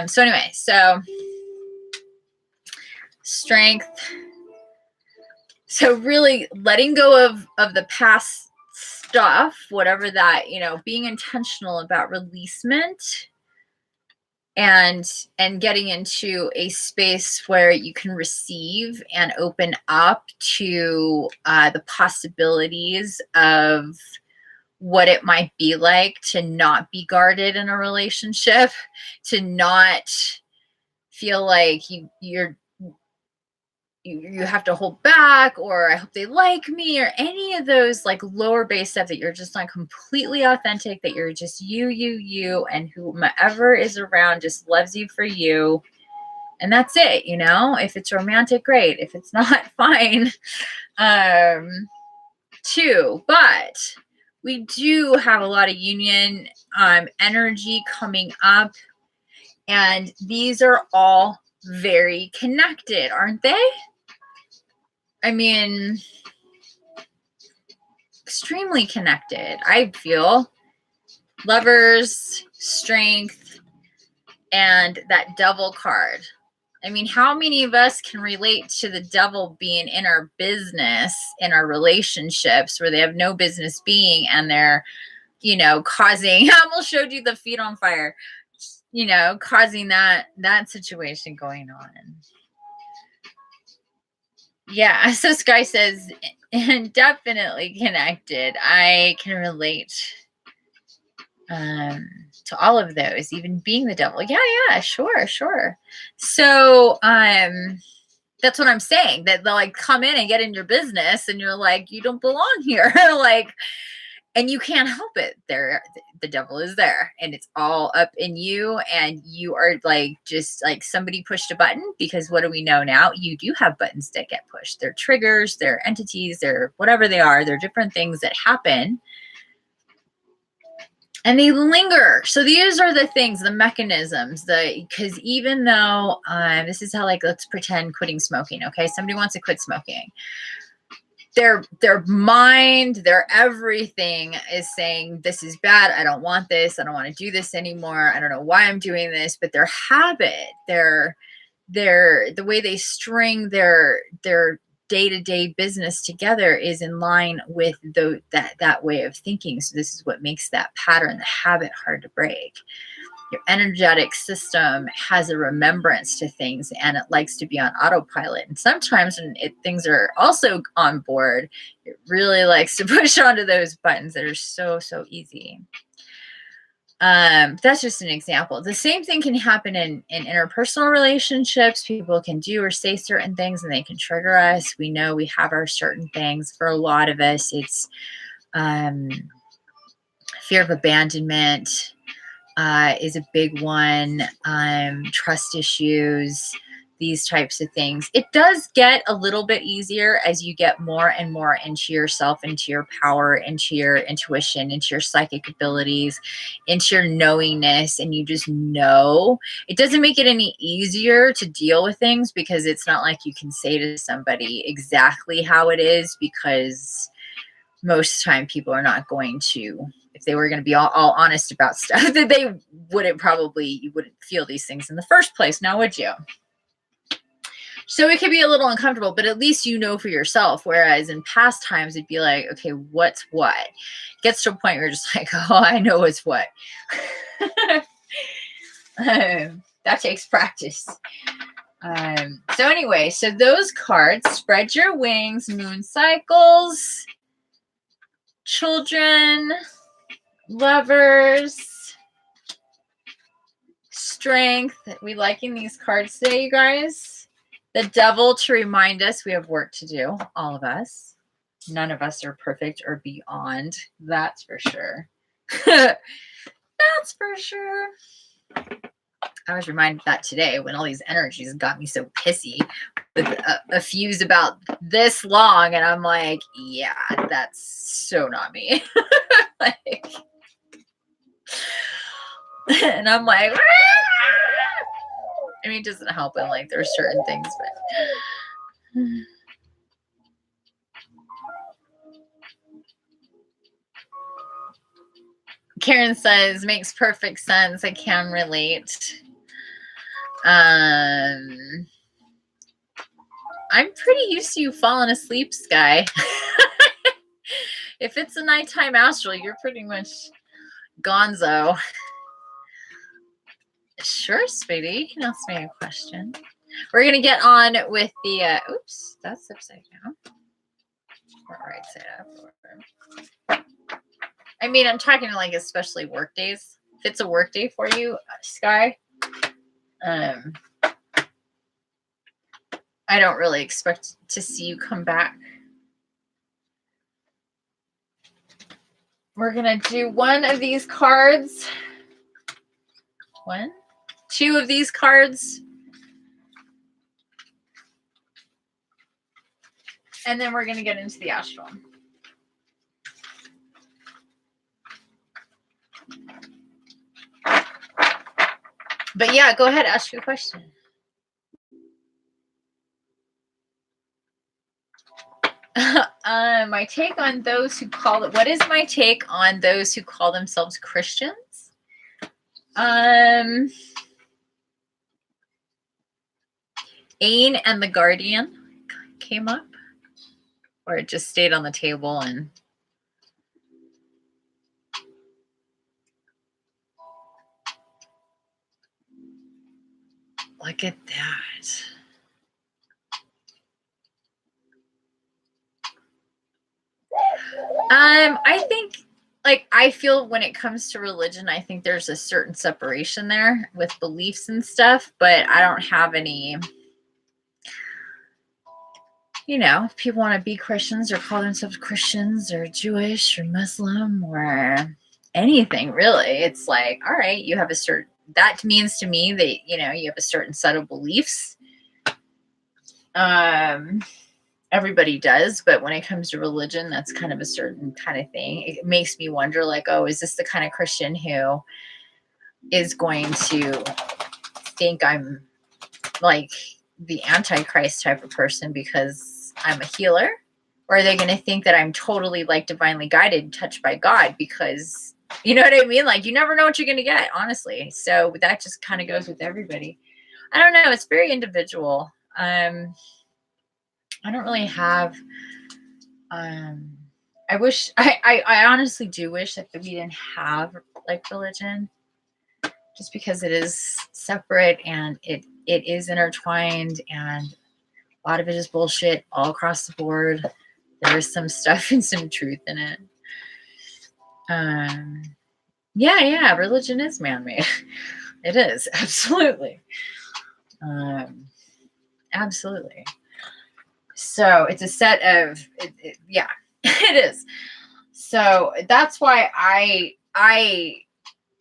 So anyway, so strength. So really letting go of the past stuff, whatever that, being intentional about releasement and getting into a space where you can receive and open up to the possibilities of what it might be like to not be guarded in a relationship, to not feel like you have to hold back, or I hope they like me, or any of those like lower base stuff, that you're just like completely authentic, that you're just you, and whomever is around just loves you for you. And that's it, if it's romantic, great. If it's not, fine. Too, but we do have a lot of union energy coming up, and these are all very connected, aren't they? I mean, extremely connected, I feel. Lovers, strength, and that devil card. I mean, how many of us can relate to the devil being in our business, in our relationships, where they have no business being, and they're, causing, I almost showed you the feet on fire, causing that situation going on. Yeah, so Sky says, definitely connected. I can relate to all of those, even being the devil. Yeah, sure. So that's what I'm saying, that they'll like come in and get in your business, and you're like, you don't belong here. Like, and you can't help it. The devil is there, and it's all up in you, and you are like, just like somebody pushed a button, because what do we know now? You do have buttons that get pushed. They're triggers, they're entities, they're whatever they are. They're different things that happen, and they linger. So these are the things, the mechanisms, because even though this is how, like, let's pretend quitting smoking. Okay, somebody wants to quit smoking. Their mind, their everything is saying, this is bad. I don't want this. I don't want to do this anymore. I don't know why I'm doing this. But their habit, the way they string their day-to-day business together is in line with that way of thinking. So this is what makes that pattern, the habit, hard to break. Your energetic system has a remembrance to things, and it likes to be on autopilot. And sometimes when things are also on board, it really likes to push onto those buttons that are so easy. That's just an example. The same thing can happen in interpersonal relationships. People can do or say certain things, and they can trigger us. We know we have our certain things. For a lot of us, it's Fear of abandonment is a big one. Trust issues, these types of things. It does get a little bit easier as you get more and more into yourself, into your power, into your intuition, into your psychic abilities, into your knowingness, and you just know. It doesn't make it any easier to deal with things because it's not like you can say to somebody exactly how it is, because most of the time people are not going to. If they were going to be all honest about stuff, that they wouldn't probably, you wouldn't feel these things in the first place, now would you? So it could be a little uncomfortable, but at least you know for yourself. Whereas in past times, it'd be like, okay, what's what? It gets to a point where you're just like, oh, I know what's what. That takes practice. So anyway, so those cards: spread your wings, moon cycles, children, lovers, strength. We liking these cards today, you guys. The devil, to remind us we have work to do, all of us. None of us are perfect or beyond. That's for sure. That's for sure. I was reminded of that today when all these energies got me so pissy with a fuse about this long. And I'm like, yeah, that's so not me. Like, and I'm like, I mean, it doesn't help in like there's certain things, but Karen says makes perfect sense. I can relate. I'm pretty used to you falling asleep, Sky. If it's a nighttime astral, you're pretty much gonzo. Sure, sweetie. You can ask me a question. We're going to get on with the, oops, that's upside down. Or right side up. I mean, I'm talking to like especially work days. If it's a work day for you, Sky, I don't really expect to see you come back. We're going to do one of these cards. Two of these cards. And then we're going to get into the astral. But yeah, go ahead, ask your question. My take on those who call it, what is my take on those who call themselves Christians? Ain and the Guardian came up, or it just stayed on the table. And look at that. I think, like, I feel when it comes to religion, I think there's a certain separation there with beliefs and stuff, but I don't have any, you know, if people want to be Christians or call themselves Christians or Jewish or Muslim or anything, really, it's like, all right, you have a certain, that means to me that, you know, you have a certain set of beliefs. Everybody does, but when it comes to religion, that's kind of a certain kind of thing. It makes me wonder, like, oh, is this the kind of Christian who is going to think I'm like the Antichrist type of person because I'm a healer? Or are they going to think that I'm totally like divinely guided, touched by God? Because, you know what I mean? Like, you never know what you're going to get, honestly. So that just kind of goes with everybody. I don't know. It's very individual. I don't really have, I wish, I honestly do wish that we didn't have like religion, just because it is separate and it is intertwined, and a lot of it is bullshit all across the board. There is some stuff and some truth in it. Yeah, religion is man-made. It is, absolutely. Absolutely. So it's a set of, yeah, it is. So that's why I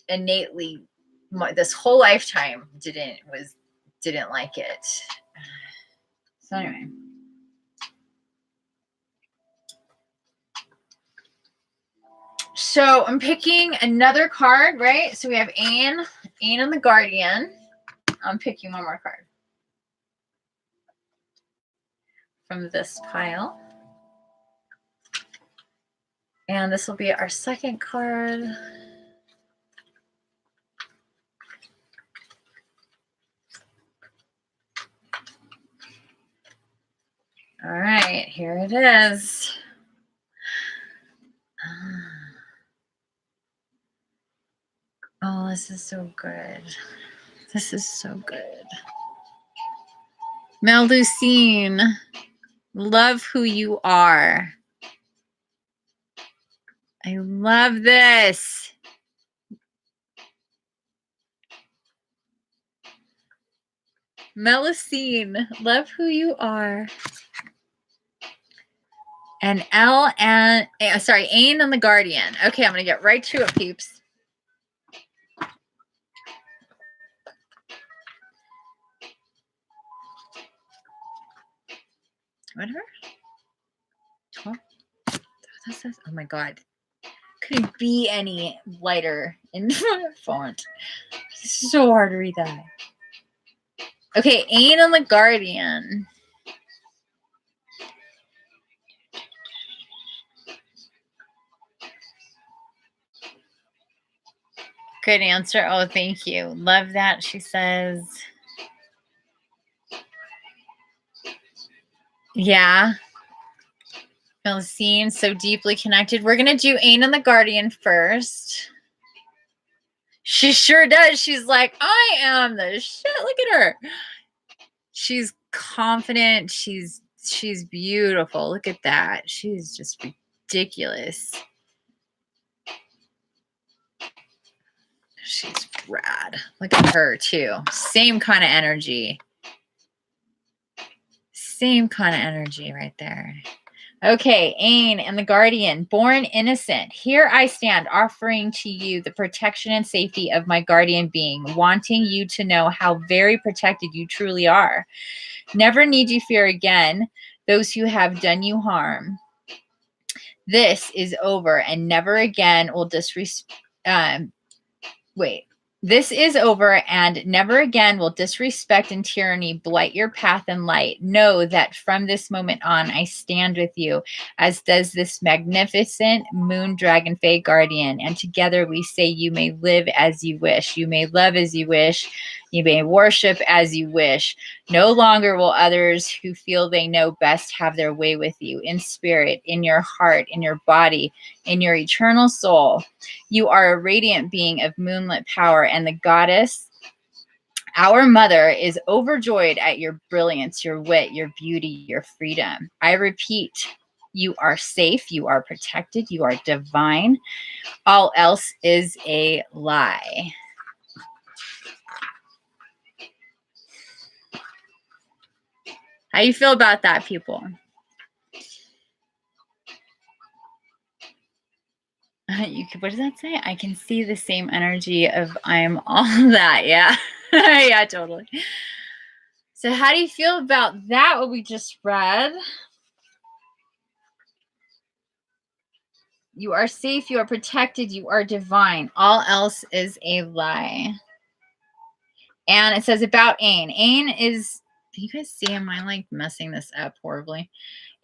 innately, this whole lifetime didn't like it. So anyway. So I'm picking another card, right? So we have Ain and the Guardian. I'm picking one more card from this pile. And this will be our second card. All right, here it is. Oh, this is so good. This is so good. Melusine, love who you are. I love this. Melusine, love who you are. And Ain and the Guardian. Okay, I'm going to get right to it, peeps. Whatever. 12. Oh my God. Couldn't be any lighter in font. It's so hard to read that. Okay, Ain and the Guardian. Good answer. Oh, thank you. Love that, she says. Yeah. Melusine, so deeply connected. We're going to do Ain and the Guardian first. She sure does. She's like, I am the shit. Look at her. She's confident. She's beautiful. Look at that. She's just ridiculous. She's rad. Look at her too. Same kind of energy. Same kind of energy right there. Okay, Ain and the Guardian, born innocent. Here I stand, offering to you the protection and safety of my guardian being, wanting you to know how very protected you truly are. Never need you fear again those who have done you harm. This is over, and never again will This is over, and never again will disrespect and tyranny blight your path and light. Know that from this moment on, I stand with you, as does this magnificent moon dragon fae guardian. And together we say, you may live as you wish. You may love as you wish. You may worship as you wish. No longer will others who feel they know best have their way with you, in spirit, in your heart, in your body, in your eternal soul. You are a radiant being of moonlit power, and the goddess, our mother, is overjoyed at your brilliance, your wit, your beauty, your freedom. I repeat, you are safe, you are protected, you are divine. All else is a lie. How you feel about that, people? What does that say? I can see the same energy of I'm all that. Yeah. Yeah, totally. So how do you feel about that, what we just read? You are safe, you are protected, you are divine. All else is a lie. And it says about Ain. Ain is, can you guys see, am I like messing this up horribly?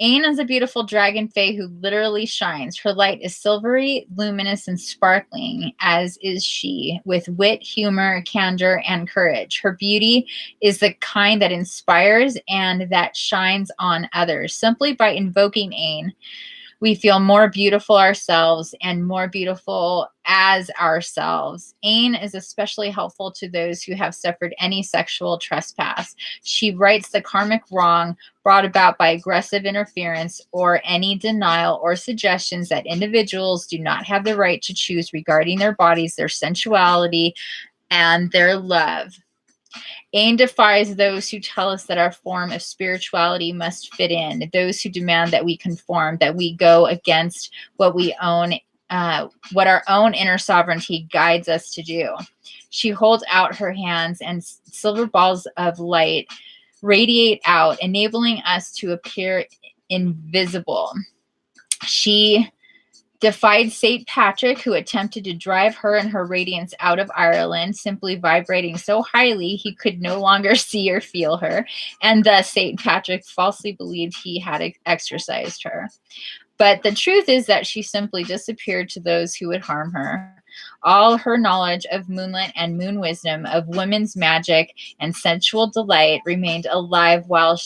Ain is a beautiful dragon fae who literally shines. Her light is silvery, luminous, and sparkling, as is she, with wit, humor, candor, and courage. Her beauty is the kind that inspires and that shines on others. Simply by invoking Ain, we feel more beautiful ourselves and more beautiful as ourselves. Ain is especially helpful to those who have suffered any sexual trespass. She rights the karmic wrong brought about by aggressive interference or any denial or suggestions that individuals do not have the right to choose regarding their bodies, their sensuality, and their love. AAng defies those who tell us that our form of spirituality must fit in, those who demand that we conform, that we go against what we own, what our own inner sovereignty guides us to do. She holds out her hands, and silver balls of light radiate out, enabling us to appear invisible. She defied St. Patrick, who attempted to drive her and her radiance out of Ireland, simply vibrating so highly he could no longer see or feel her, and thus St. Patrick falsely believed he had exorcised her. But the truth is that she simply disappeared to those who would harm her. All her knowledge of moonlit and moon wisdom, of women's magic and sensual delight, remained alive while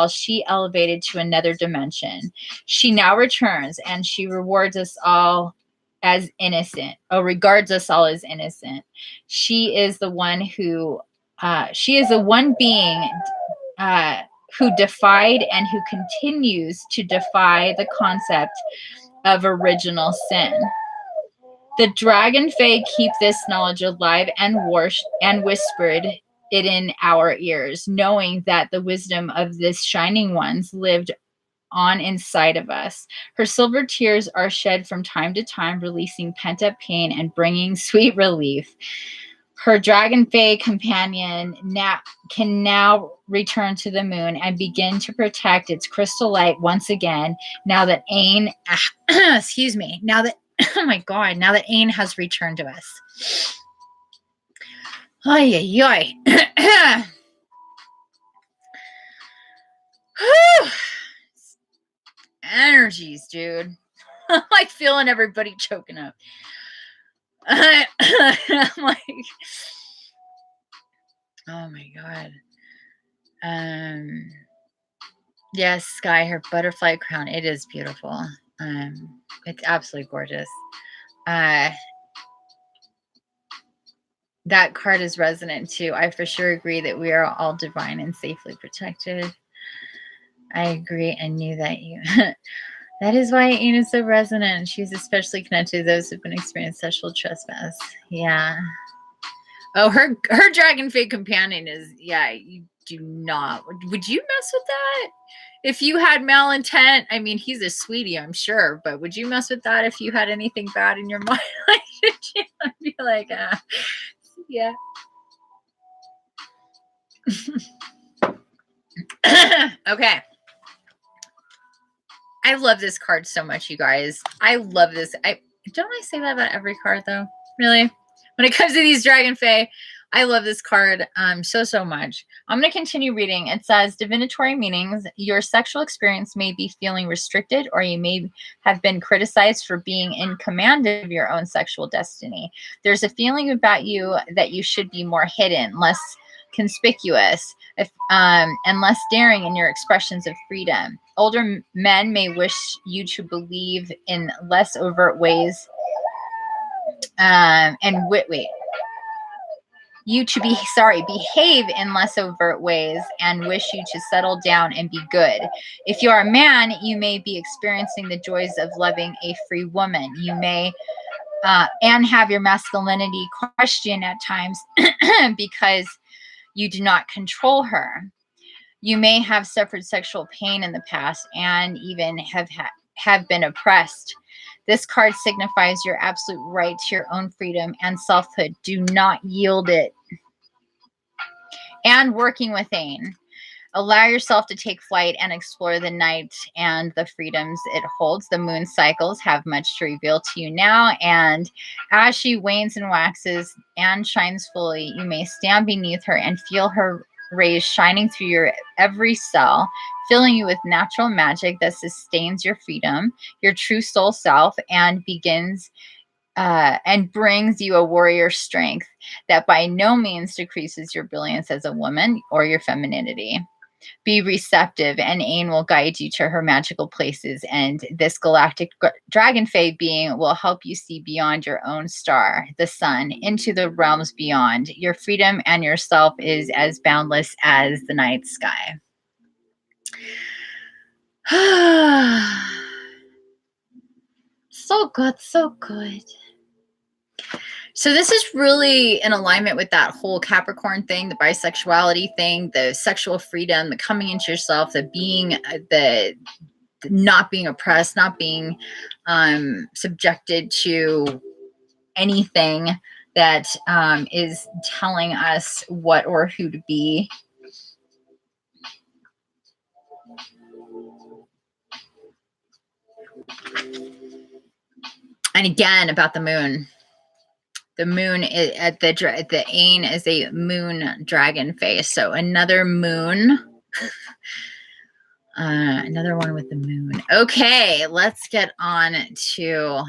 she elevated to another dimension. She now returns, and she rewards us all as innocent. Regards us all as innocent. She is the one being who defied and who continues to defy the concept of original sin. The dragon fae keep this knowledge alive and whispered it in our ears, knowing that the wisdom of this shining ones lived on inside of us. Her silver tears are shed from time to time, releasing pent-up pain and bringing sweet relief. Her dragon fae companion can now return to the moon and begin to protect its crystal light once again, now that AAng, excuse me, now that, oh my God, now that AAng has returned to us. Ay, ay, ay. Energies, dude. I'm like feeling everybody choking up. I'm like, oh my God. Yes, Sky, her butterfly crown. It is beautiful. It's absolutely gorgeous. That card is resonant too. I for sure agree that we are all divine and safely protected. I agree and knew that you. That is why AAng is so resonant. She's especially connected to those who've been experiencing sexual trespass. Yeah. Oh, her dragon fae companion is, yeah, you do not. Would you mess with that? If you had malintent, I mean, he's a sweetie, I'm sure, but would you mess with that if you had anything bad in your mind? I'd be like, yeah. Okay. I love this card so much, you guys. I love this. Don't I say that about every card, though? Really? When it comes to these Dragon Fae, I love this card so much. I'm going to continue reading. It says, divinatory meanings. Your sexual experience may be feeling restricted, or you may have been criticized for being in command of your own sexual destiny. There's a feeling about you that you should be more hidden, less conspicuous, and less daring in your expressions of freedom. Older men may wish you to believe in less overt ways, behave in less overt ways, and wish you to settle down and be good. If you are a man, you may be experiencing the joys of loving a free woman. You may and have your masculinity questioned at times because you do not control her. You may have suffered sexual pain in the past and even have been oppressed. This card signifies your absolute right to your own freedom and selfhood. Do not yield it. And working with AAng. Allow yourself to take flight and explore the night and the freedoms it holds. The moon cycles have much to reveal to you now, and as she wanes and waxes and shines fully, you may stand beneath her and feel her rays shining through your every cell, filling you with natural magic that sustains your freedom, your true soul self, and brings you a warrior strength that by no means decreases your brilliance as a woman or your femininity. Be receptive, and AAng will guide you to her magical places, and this galactic dragon fae being will help you see beyond your own star, the sun, into the realms beyond. Your freedom and yourself is as boundless as the night sky. So good, so good. So this is really in alignment with that whole Capricorn thing, the bisexuality thing, the sexual freedom, the coming into yourself, the being, the not being oppressed, not being subjected to anything that is telling us what or who to be. And again, about the moon. The moon is at the Ain is a moon dragon face. So another moon. Another one with the moon. Okay, let's get on to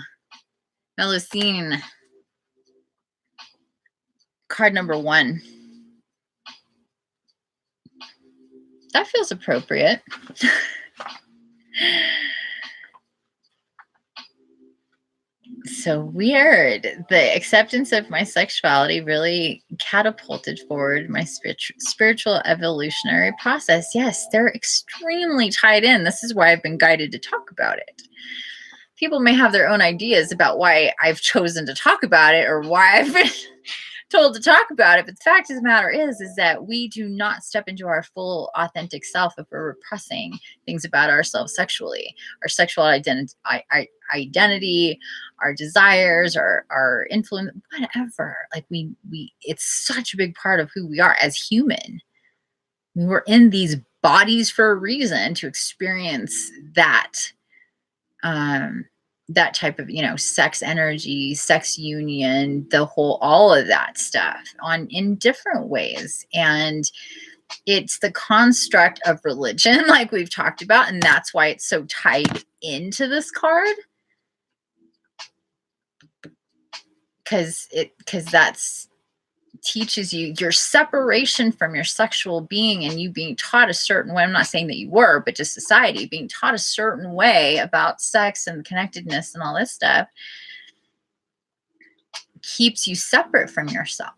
Melusine. Card number 1. That feels appropriate. So weird. The acceptance of my sexuality really catapulted forward my spiritual evolutionary process. Yes, they're extremely tied in. This is why I've been guided to talk about it. People may have their own ideas about why I've chosen to talk about it or why I've been told to talk about it, but the fact of the matter is that we do not step into our full authentic self if we're repressing things about ourselves sexually, our sexual identity, our desires, our influence, whatever. Like we it's such a big part of who we are as human. We're in these bodies for a reason, to experience that that type of, sex energy, sex union, the whole, all of that stuff in different ways. And it's the construct of religion, like we've talked about, and that's why it's so tied into this card. Because that's teaches you your separation from your sexual being and you being taught a certain way. I'm not saying that you were, but just society being taught a certain way about sex and connectedness and all this stuff keeps you separate from yourself.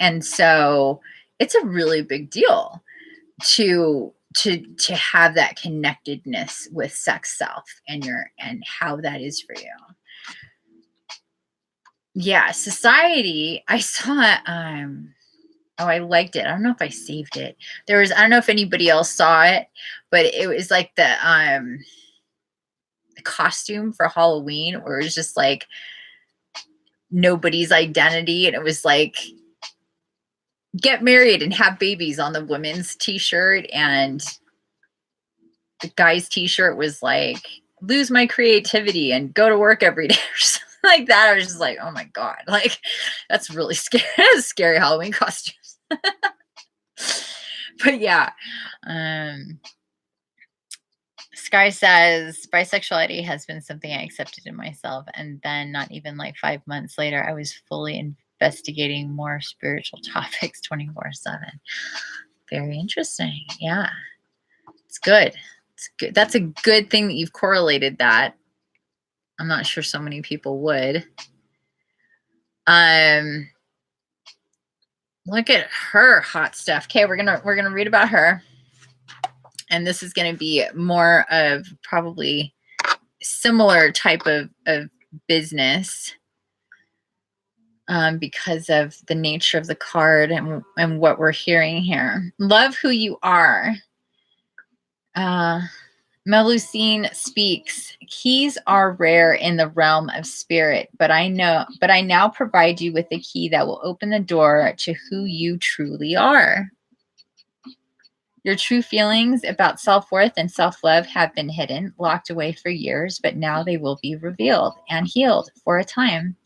And so it's a really big deal to have that connectedness with sex self and how that is for you. Yeah, society, I saw it. Oh, I liked it. I don't know if I saved it. I don't know if anybody else saw it, but it was like the costume for Halloween, where it was just like nobody's identity, and it was like get married and have babies on the women's t-shirt, and the guy's t-shirt was like lose my creativity and go to work every day or something like that. I was just like, oh my God, like that's really scary. That's scary Halloween costumes. But yeah, Sky says bisexuality has been something I accepted in myself, and then not even like 5 months later, I was fully investigating more spiritual topics 24/7. Very interesting. Yeah, it's good. It's good. That's a good thing that you've correlated that. I'm not sure so many people would. Look at her hot stuff. Okay, we're gonna read about her. And this is going to be more of probably similar type of business because of the nature of the card and what we're hearing here. Love who you are. Melusine speaks. Keys are rare in the realm of spirit, but I now provide you with a key that will open the door to who you truly are. Your true feelings about self-worth and self-love have been hidden, locked away for years, but now they will be revealed and healed for a time.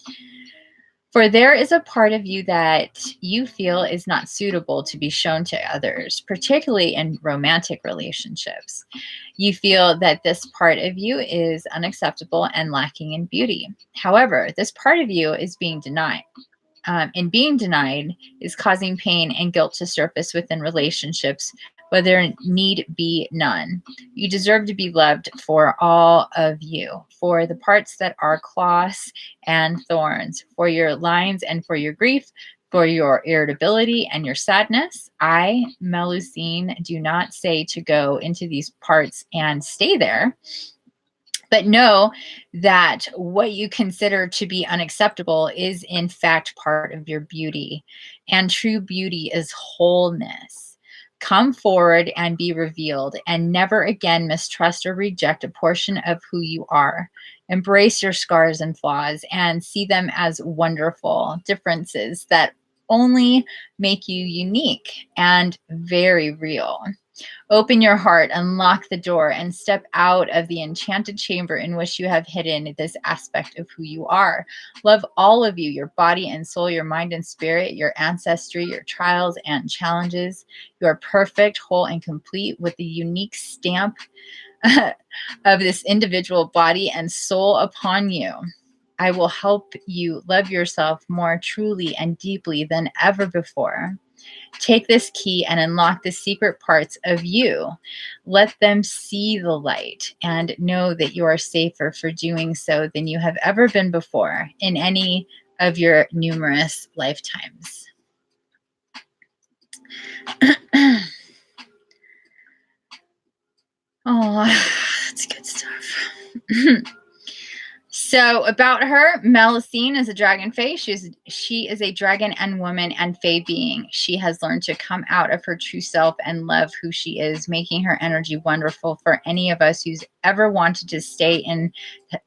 For there is a part of you that you feel is not suitable to be shown to others, particularly in romantic relationships. You feel that this part of you is unacceptable and lacking in beauty. However, this part of you is being denied. And being denied is causing pain and guilt to surface within relationships where there need be none. You deserve to be loved for all of you, for the parts that are claws and thorns, for your lines and for your grief, for your irritability and your sadness. I, Melusine, do not say to go into these parts and stay there. But know that what you consider to be unacceptable is in fact part of your beauty. And true beauty is wholeness. Come forward and be revealed, and never again mistrust or reject a portion of who you are. Embrace your scars and flaws and see them as wonderful differences that only make you unique and very real. Open your heart, unlock the door, and step out of the enchanted chamber in which you have hidden this aspect of who you are. Love all of you, your body and soul, your mind and spirit, your ancestry, your trials and challenges. You are perfect, whole, and complete with the unique stamp of this individual body and soul upon you. I will help you love yourself more truly and deeply than ever before. Take this key and unlock the secret parts of you. Let them see the light and know that you are safer for doing so than you have ever been before in any of your numerous lifetimes. Oh, that's good stuff. So about her, Melusine is a dragon fae. She is a dragon and woman and fae being. She has learned to come out of her true self and love who she is, making her energy wonderful for any of us who's ever wanted to stay in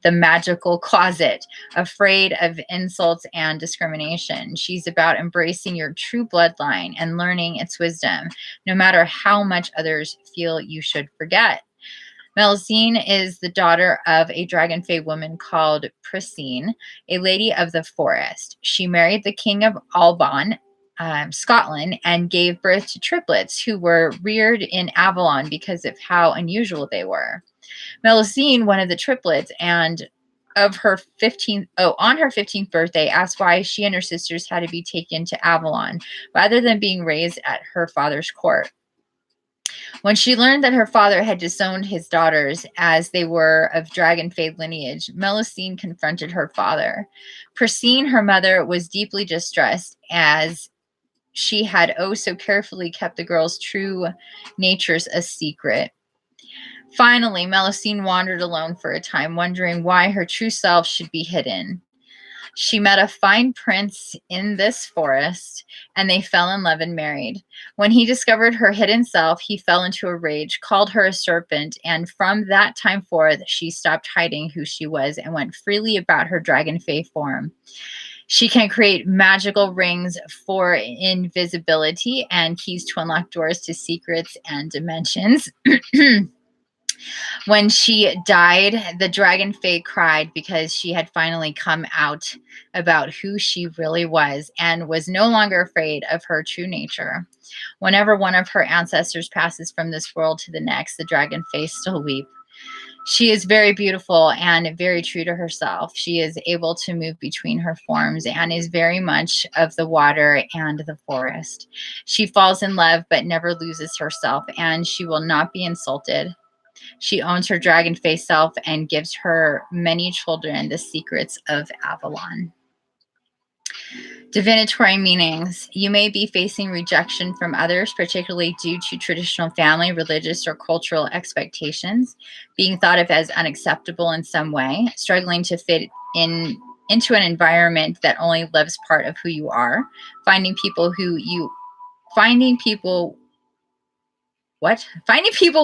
the magical closet, afraid of insults and discrimination. She's about embracing your true bloodline and learning its wisdom, no matter how much others feel you should forget. Melusine is the daughter of a dragon fae woman called Priscine, a lady of the forest. She married the king of Alban, Scotland, and gave birth to triplets who were reared in Avalon because of how unusual they were. Melusine, one of the triplets, and on her 15th birthday, asked why she and her sisters had to be taken to Avalon rather than being raised at her father's court. When she learned that her father had disowned his daughters as they were of dragon fae lineage, Melusine confronted her father. Priscine, her mother, was deeply distressed as she had oh so carefully kept the girls' true natures a secret. Finally, Melusine wandered alone for a time, wondering why her true self should be hidden. She met a fine prince in this forest, and they fell in love and married. When he discovered her hidden self, he fell into a rage, called her a serpent, and from that time forth, she stopped hiding who she was and went freely about her dragon fae form. She can create magical rings for invisibility and keys to unlock doors to secrets and dimensions. When she died, the dragon fae cried because she had finally come out about who she really was and was no longer afraid of her true nature. Whenever one of her ancestors passes from this world to the next, the dragon fae still weep. She is very beautiful and very true to herself. She is able to move between her forms and is very much of the water and the forest. She falls in love but never loses herself, and she will not be insulted. She owns her dragon face self and gives her many children the secrets of Avalon. Divinatory meanings. You may be facing rejection from others, particularly due to traditional family, religious, or cultural expectations, being thought of as unacceptable in some way, struggling to fit into an environment that only lives part of who you are, finding people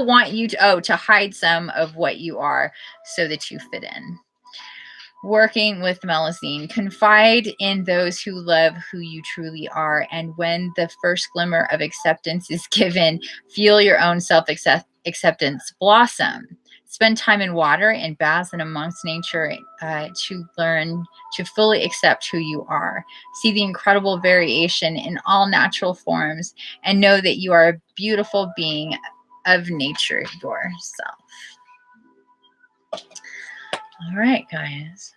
want you to hide some of what you are so that you fit in. Working with Melusine, confide in those who love who you truly are, and when the first glimmer of acceptance is given, feel your own self-acceptance blossom. Spend time in water, in baths, and amongst nature to learn to fully accept who you are. See the incredible variation in all natural forms, and know that you are a beautiful being of nature yourself. All right, guys.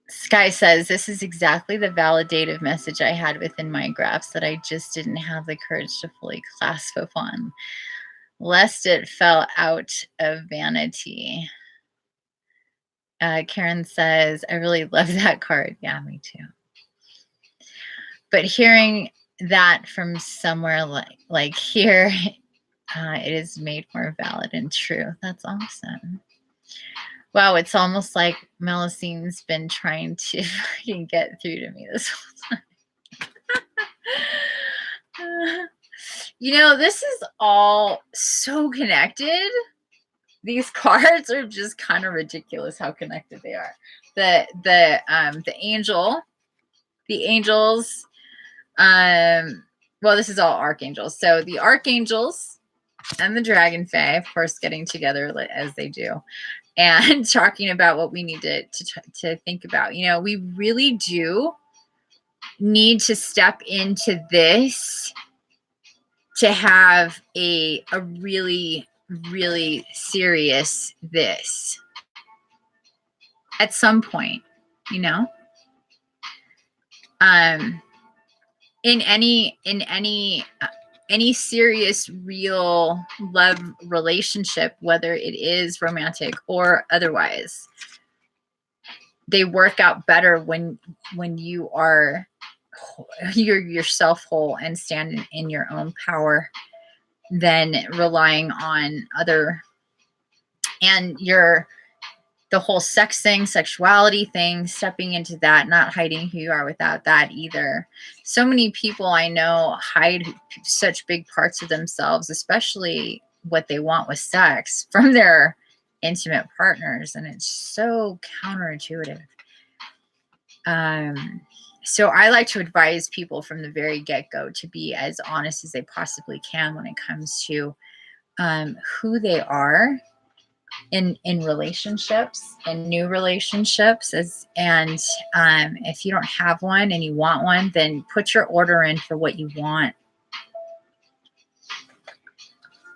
Sky says, this is exactly the validative message I had within my graphs that I just didn't have the courage to fully clasp upon, lest it fell out of vanity. Karen says, I really love that card. Yeah, me too. But hearing that from somewhere like here, it is made more valid and true. That's awesome. Wow, it's almost like Melicine's been trying to fucking get through to me this whole time. You know, this is all so connected. These cards are just kind of ridiculous how connected they are. The angels, well, this is all archangels. So the archangels and the dragon fae, of course, getting together as they do, and talking about what we need to think about. You know, we really do need to step into this to have a really, really serious this at some point, you know. In any serious, real love relationship, whether it is romantic or otherwise, they work out better when you are you're yourself whole and stand in your own power than relying on other. And the whole sex thing, sexuality thing, stepping into that, not hiding who you are without that either. So many people I know hide such big parts of themselves, especially what they want with sex, from their intimate partners. And it's so counterintuitive. So I like to advise people from the very get-go to be as honest as they possibly can when it comes to who they are in relationships and new relationships. And if you don't have one and you want one, then put your order in for what you want,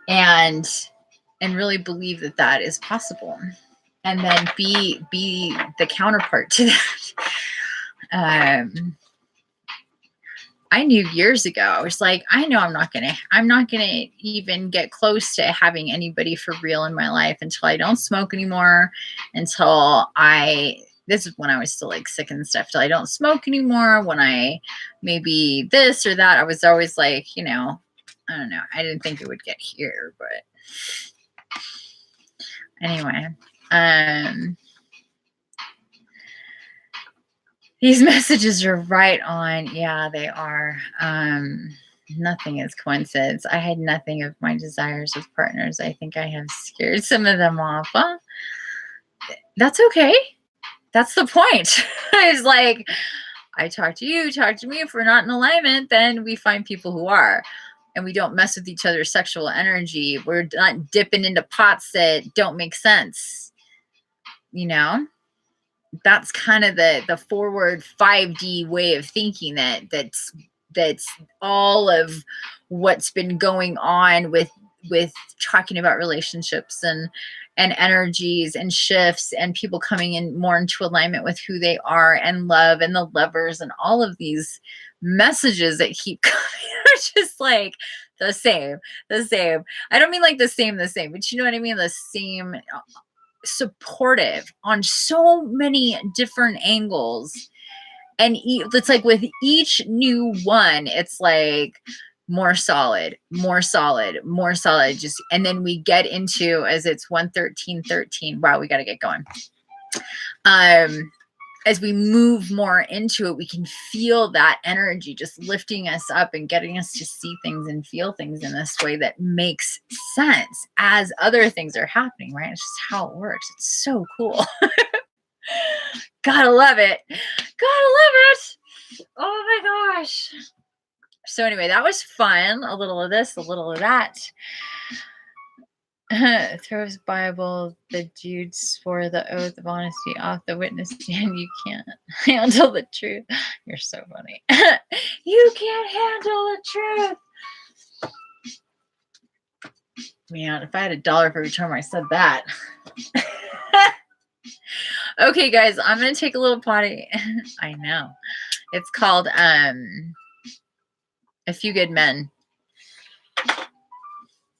and really believe that that is possible, and then be the counterpart to that. I knew years ago, I was like, I know I'm not gonna even get close to having anybody for real in my life until I don't smoke anymore, until this is when I was still like sick and stuff, till I don't smoke anymore, when I maybe this or that. I was always like, you know, I don't know. I didn't think it would get here, but anyway, these messages are right on. Yeah, they are. Nothing is coincidence. I had nothing of my desires with partners. I think I have scared some of them off. Well, that's okay. That's the point. It's like, I talk to you, talk to me. If we're not in alignment, then we find people who are. And we don't mess with each other's sexual energy. We're not dipping into pots that don't make sense. You know? That's kind of the forward 5D way of thinking, that's all of what's been going on with talking about relationships and energies and shifts and people coming in more into alignment with who they are, and love and the lovers, and all of these messages that keep coming are just like the same. I don't mean like the same, but you know what I mean? The same, supportive on so many different angles. And it's like with each new one, it's like more solid, just. And then we get into, as it's 113. Wow, we got to get going. As we move more into it, we can feel that energy just lifting us up and getting us to see things and feel things in this way that makes sense as other things are happening, right? It's just how it works. It's so cool. Gotta love it. Oh my gosh. So anyway, that was fun. A little of this, a little of that. Throws Bible, the Jude swore the oath of honesty off the witness stand. You can't handle the truth. You're so funny. You can't handle the truth. Man, if I had $1 for every time I said that. Okay, guys, I'm gonna take a little potty. I know. It's called A Few Good Men.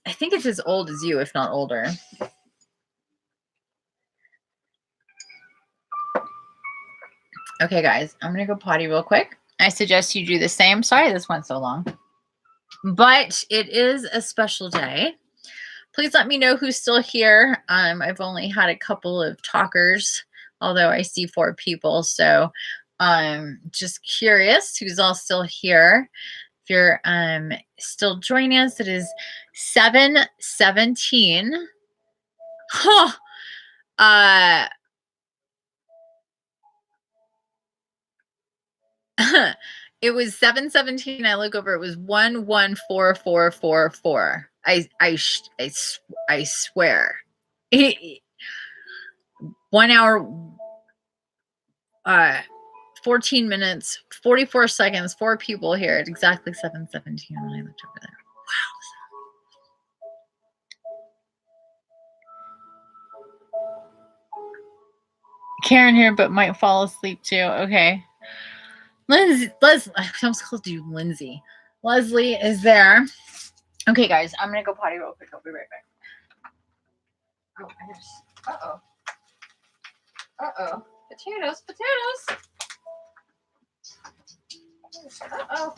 I think it's as old as you, if not older. Okay, guys, I'm going to go potty real quick, I suggest you do the same. Sorry this went so long. But it is a special day. Please let me know who's still here. I've only had a couple of talkers, although I see 4 people. So I'm just curious who's all still here. If you're still joining us, it is 7:17. Huh. It was 7:17. I look over. It was 114444. I swear. 1 hour, 14 minutes, 44 seconds, 4 people here at exactly 7:17 when I looked over there. Wow. Karen here, but might fall asleep too. Okay. Leslie, I almost called you Lindsay. Leslie is there. Okay, guys, I'm gonna go potty real quick. I'll be right back. Oh, I just. Uh-oh. Potatoes. Uh-oh.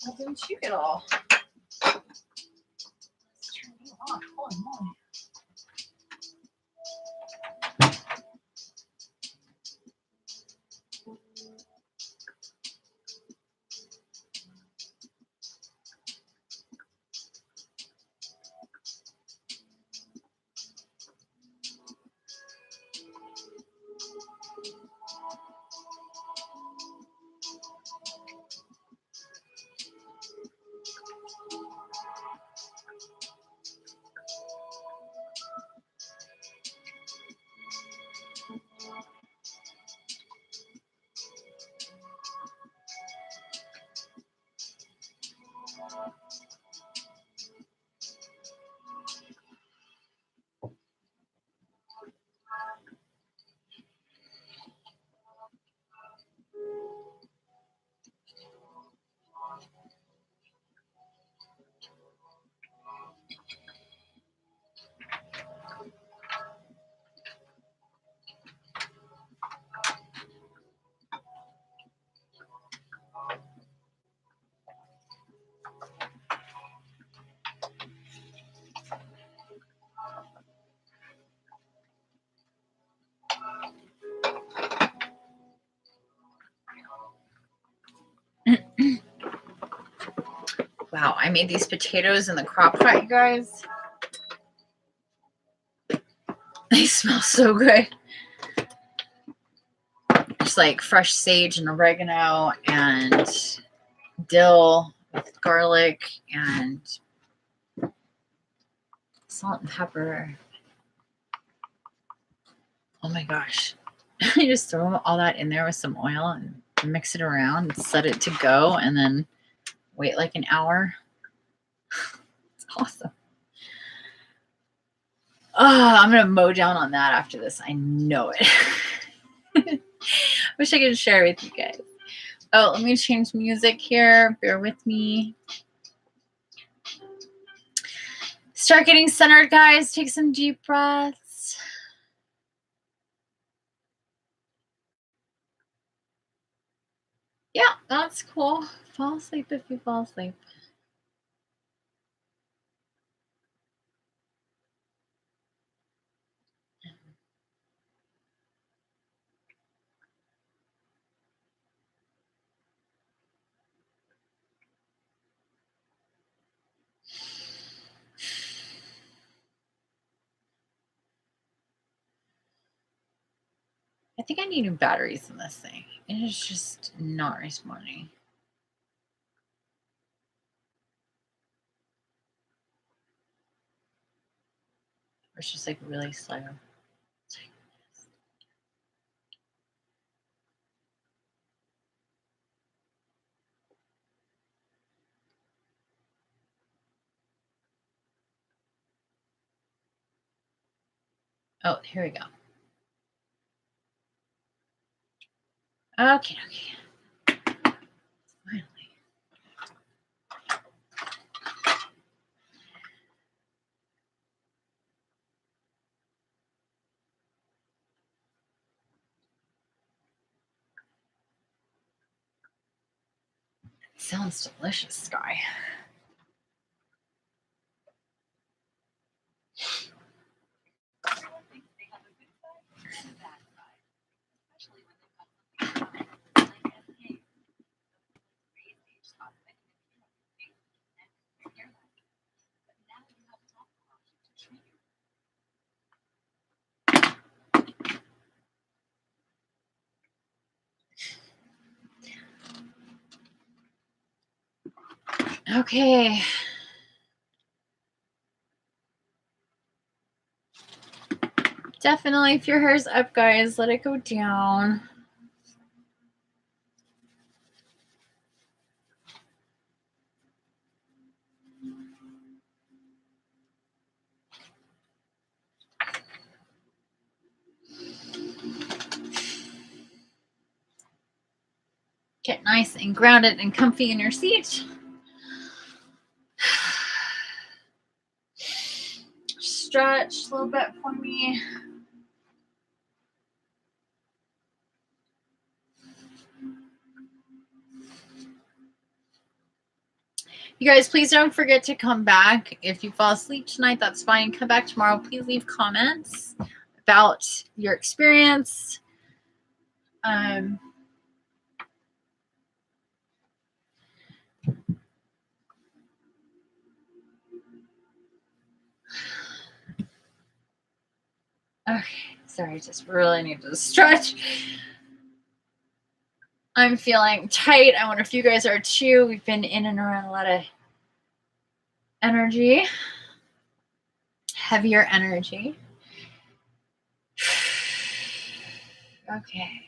Well, didn't you get all? Let's turn you off. Holy moly. Wow, I made these potatoes in the crock pot, you guys. They smell so good. Just like fresh sage and oregano and dill with garlic and salt and pepper. Oh my gosh. You just throw all that in there with some oil and mix it around and set it to go and then wait like an hour. It's awesome. Oh, I'm going to mow down on that after this. I know it. Wish I could share with you guys. Oh, let me change music here. Bear with me. Start getting centered, guys. Take some deep breaths. Yeah, that's cool. Fall asleep if you fall asleep. I think I need new batteries in this thing. It is just not responding. It's just like really slow. Oh, here we go. Okay. Finally. Sounds delicious, Sky. Okay. Definitely, if your hair's up, guys, let it go down. Get nice and grounded and comfy in your seat. Stretch a little bit for me. You guys, please don't forget to come back. If you fall asleep tonight, that's fine. Come back tomorrow. Please leave comments about your experience. Okay, sorry, I just really need to stretch. I'm feeling tight. I wonder if you guys are too. We've been in and around a lot of energy, heavier energy. Okay.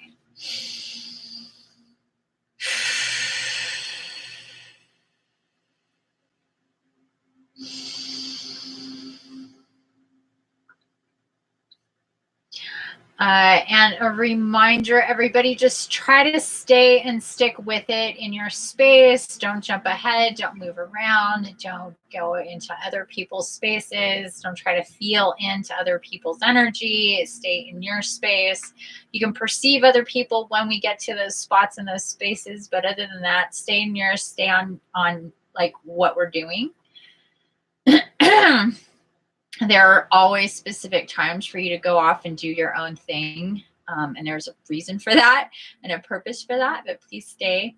And a reminder, everybody, just try to stay and stick with it in your space. Don't jump ahead. Don't move around. Don't go into other people's spaces. Don't try to feel into other people's energy. Stay in your space. You can perceive other people when we get to those spots in those spaces. But other than that, stay in yours. Stay on like what we're doing. There are always specific times for you to go off and do your own thing. And there's a reason for that and a purpose for that. But please stay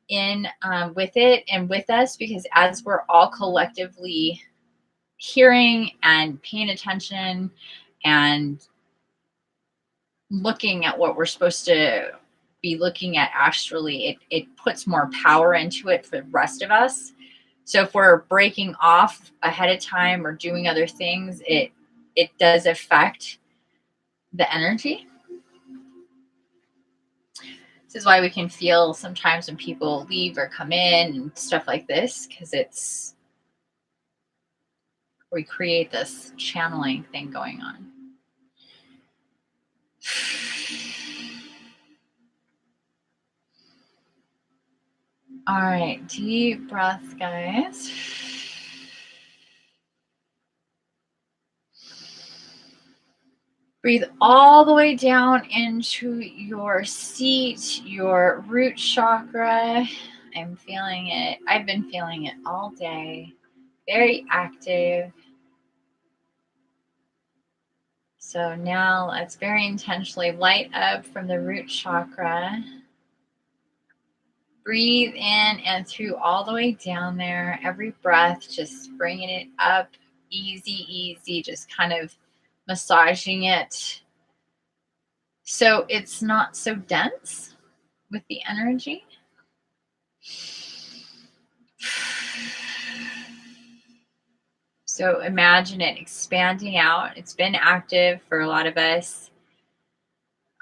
in with it and with us, because as we're all collectively hearing and paying attention and looking at what we're supposed to be looking at astrally, it puts more power into it for the rest of us. So if we're breaking off ahead of time or doing other things, it does affect the energy. This is why we can feel sometimes when people leave or come in and stuff like this, because we create this channeling thing going on. All right, deep breath, guys. Breathe all the way down into your seat, your root chakra. I'm feeling it. I've been feeling it all day. Very active. So now let's very intentionally light up from the root chakra. Breathe in and through all the way down there. Every breath, just bringing it up. Easy, easy. Just kind of massaging it so it's not so dense with the energy. So imagine it expanding out. It's been active for a lot of us.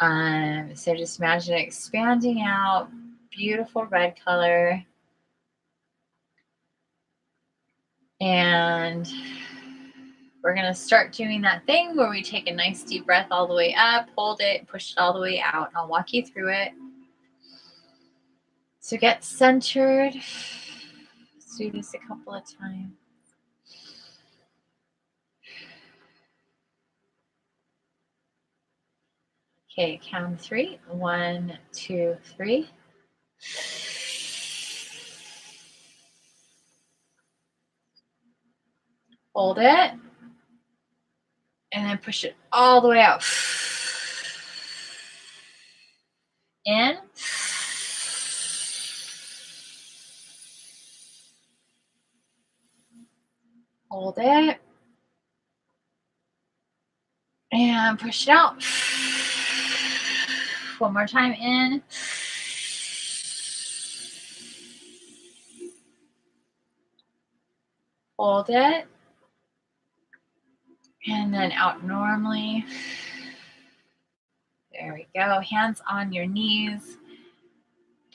So just imagine it expanding out. Beautiful red color. And we're going to start doing that thing where we take a nice deep breath all the way up, hold it, push it all the way out. I'll walk you through it. So get centered. Let's do this a couple of times. Okay, count 3. 1, 2, 3. Hold it. And then push it all the way out. In. Hold it. And push it out. One more time. In. Hold it. And then out normally. There we go. Hands on your knees.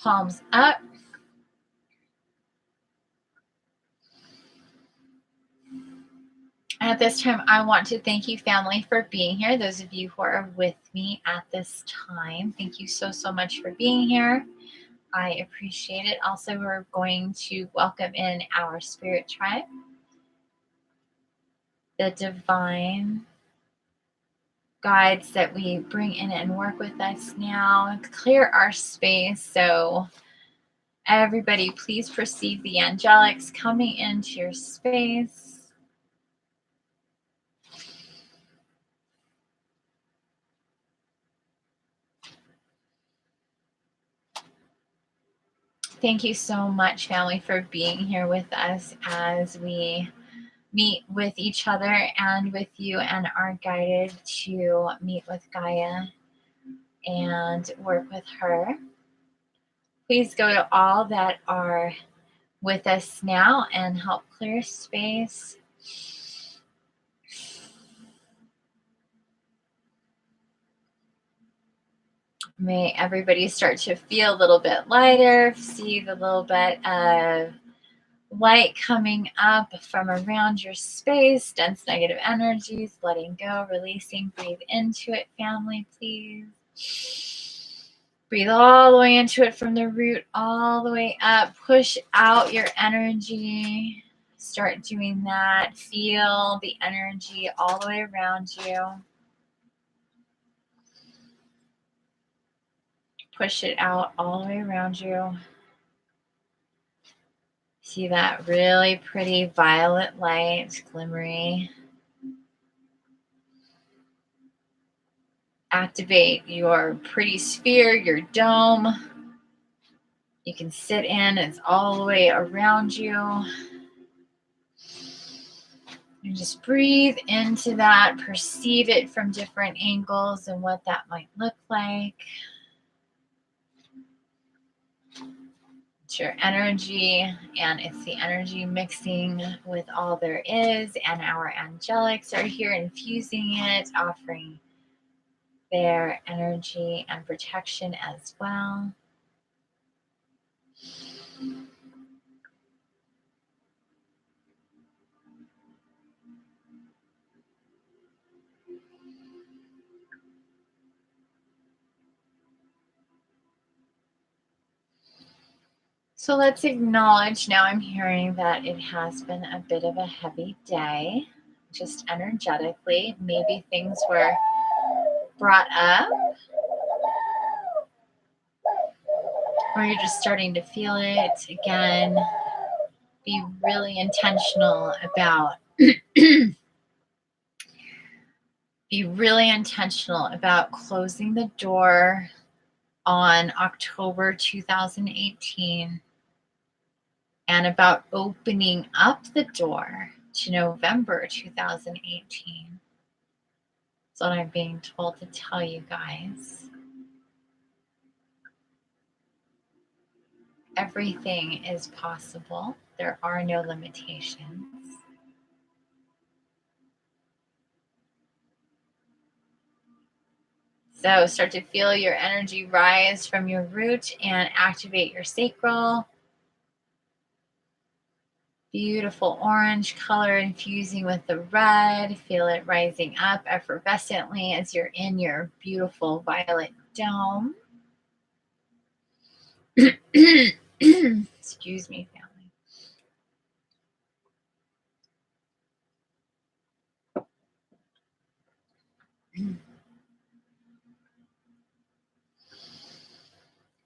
Palms up. At this time, I want to thank you, family, for being here. Those of you who are with me at this time, thank you so, so much for being here. I appreciate it. Also, we're going to welcome in our spirit tribe, the divine guides that we bring in and work with us now. Clear our space. So everybody, please perceive the angelics coming into your space. Thank you so much, family, for being here with us as we meet with each other and with you and are guided to meet with Gaia and work with her. Please go to all that are with us now and help clear space. May everybody start to feel a little bit lighter, see the little bit of light coming up from around your space, dense negative energies, letting go, releasing. Breathe into it, family, please. Breathe all the way into it from the root, all the way up. Push out your energy. Start doing that. Feel the energy all the way around you. Push it out all the way around you. See that really pretty violet light, glimmery. Activate your pretty sphere, your dome. You can sit in, it's all the way around you. And just breathe into that, perceive it from different angles and what that might look like. It's your energy, and it's the energy mixing with all there is, and our angelics are here infusing it, offering their energy and protection as well. So let's acknowledge, now I'm hearing that it has been a bit of a heavy day, just energetically. Maybe things were brought up, or you're just starting to feel it. Again, be really intentional about closing the door on October 2018 and about opening up the door to November 2018. That's what I'm being told to tell you guys. Everything is possible. There are no limitations. So start to feel your energy rise from your root and activate your sacral. Beautiful orange color infusing with the red. Feel it rising up effervescently as you're in your beautiful violet dome. Excuse me, family.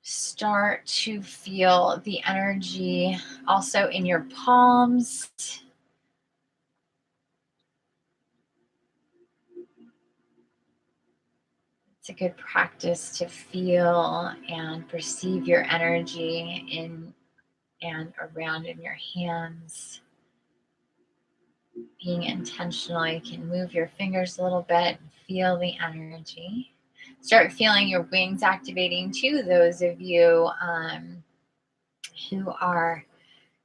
Start to feel the energy also in your palms. a good practice to feel and perceive your energy in and around in your hands. Being intentional, you can move your fingers a little bit and feel the energy. Start feeling your wings activating too. Those of you who are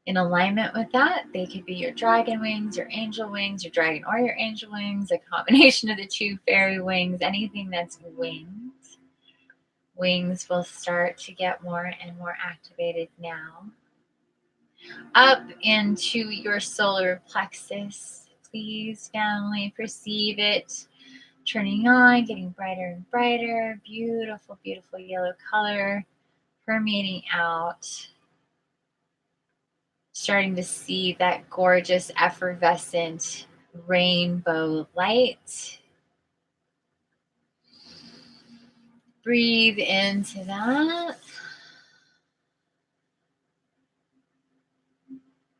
in alignment with that, they could be your dragon wings, your angel wings, your dragon or your angel wings, a combination of the two, fairy wings, anything that's wings. Wings will start to get more and more activated now. Up into your solar plexus, please, family, perceive it turning on, getting brighter and brighter. Beautiful, beautiful yellow color permeating out. Starting to see that gorgeous, effervescent rainbow light. Breathe into that.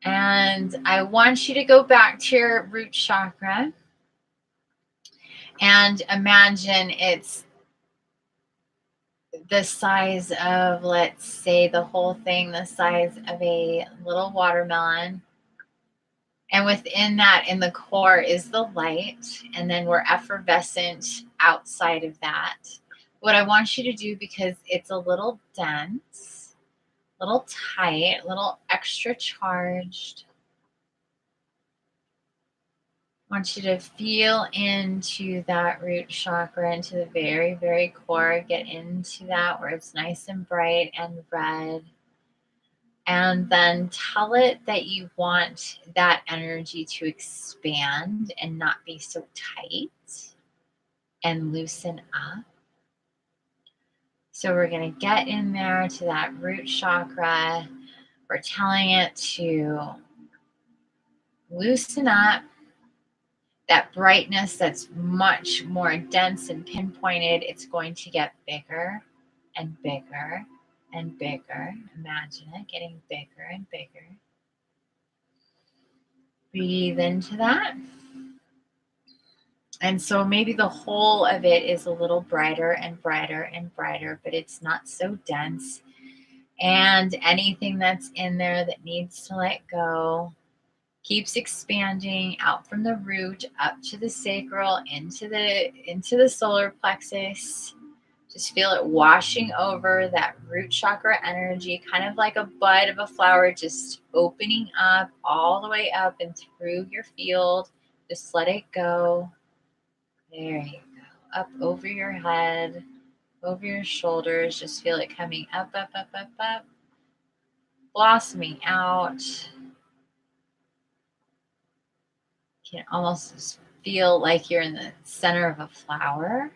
And I want you to go back to your root chakra and imagine it's the size of, let's say, the whole thing, the size of a little watermelon. And within that, in the core, is the light. And then we're effervescent outside of that. What I want you to do, because it's a little dense, a little tight, a little extra charged, I want you to feel into that root chakra, into the very, very core. Get into that where it's nice and bright and red. And then tell it that you want that energy to expand and not be so tight and loosen up. So we're going to get in there to that root chakra. We're telling it to loosen up. That brightness that's much more dense and pinpointed, it's going to get bigger and bigger and bigger. Imagine it getting bigger and bigger. Breathe into that. And so maybe the whole of it is a little brighter and brighter and brighter, but it's not so dense. And anything that's in there that needs to let go keeps expanding out from the root up to the sacral, into the solar plexus. Just feel it washing over that root chakra energy, kind of like a bud of a flower, just opening up all the way up and through your field. Just let it go. There you go. Up over your head, over your shoulders. Just feel it coming up, up, up, up, up. Blossoming out. You can almost just feel like you're in the center of a flower.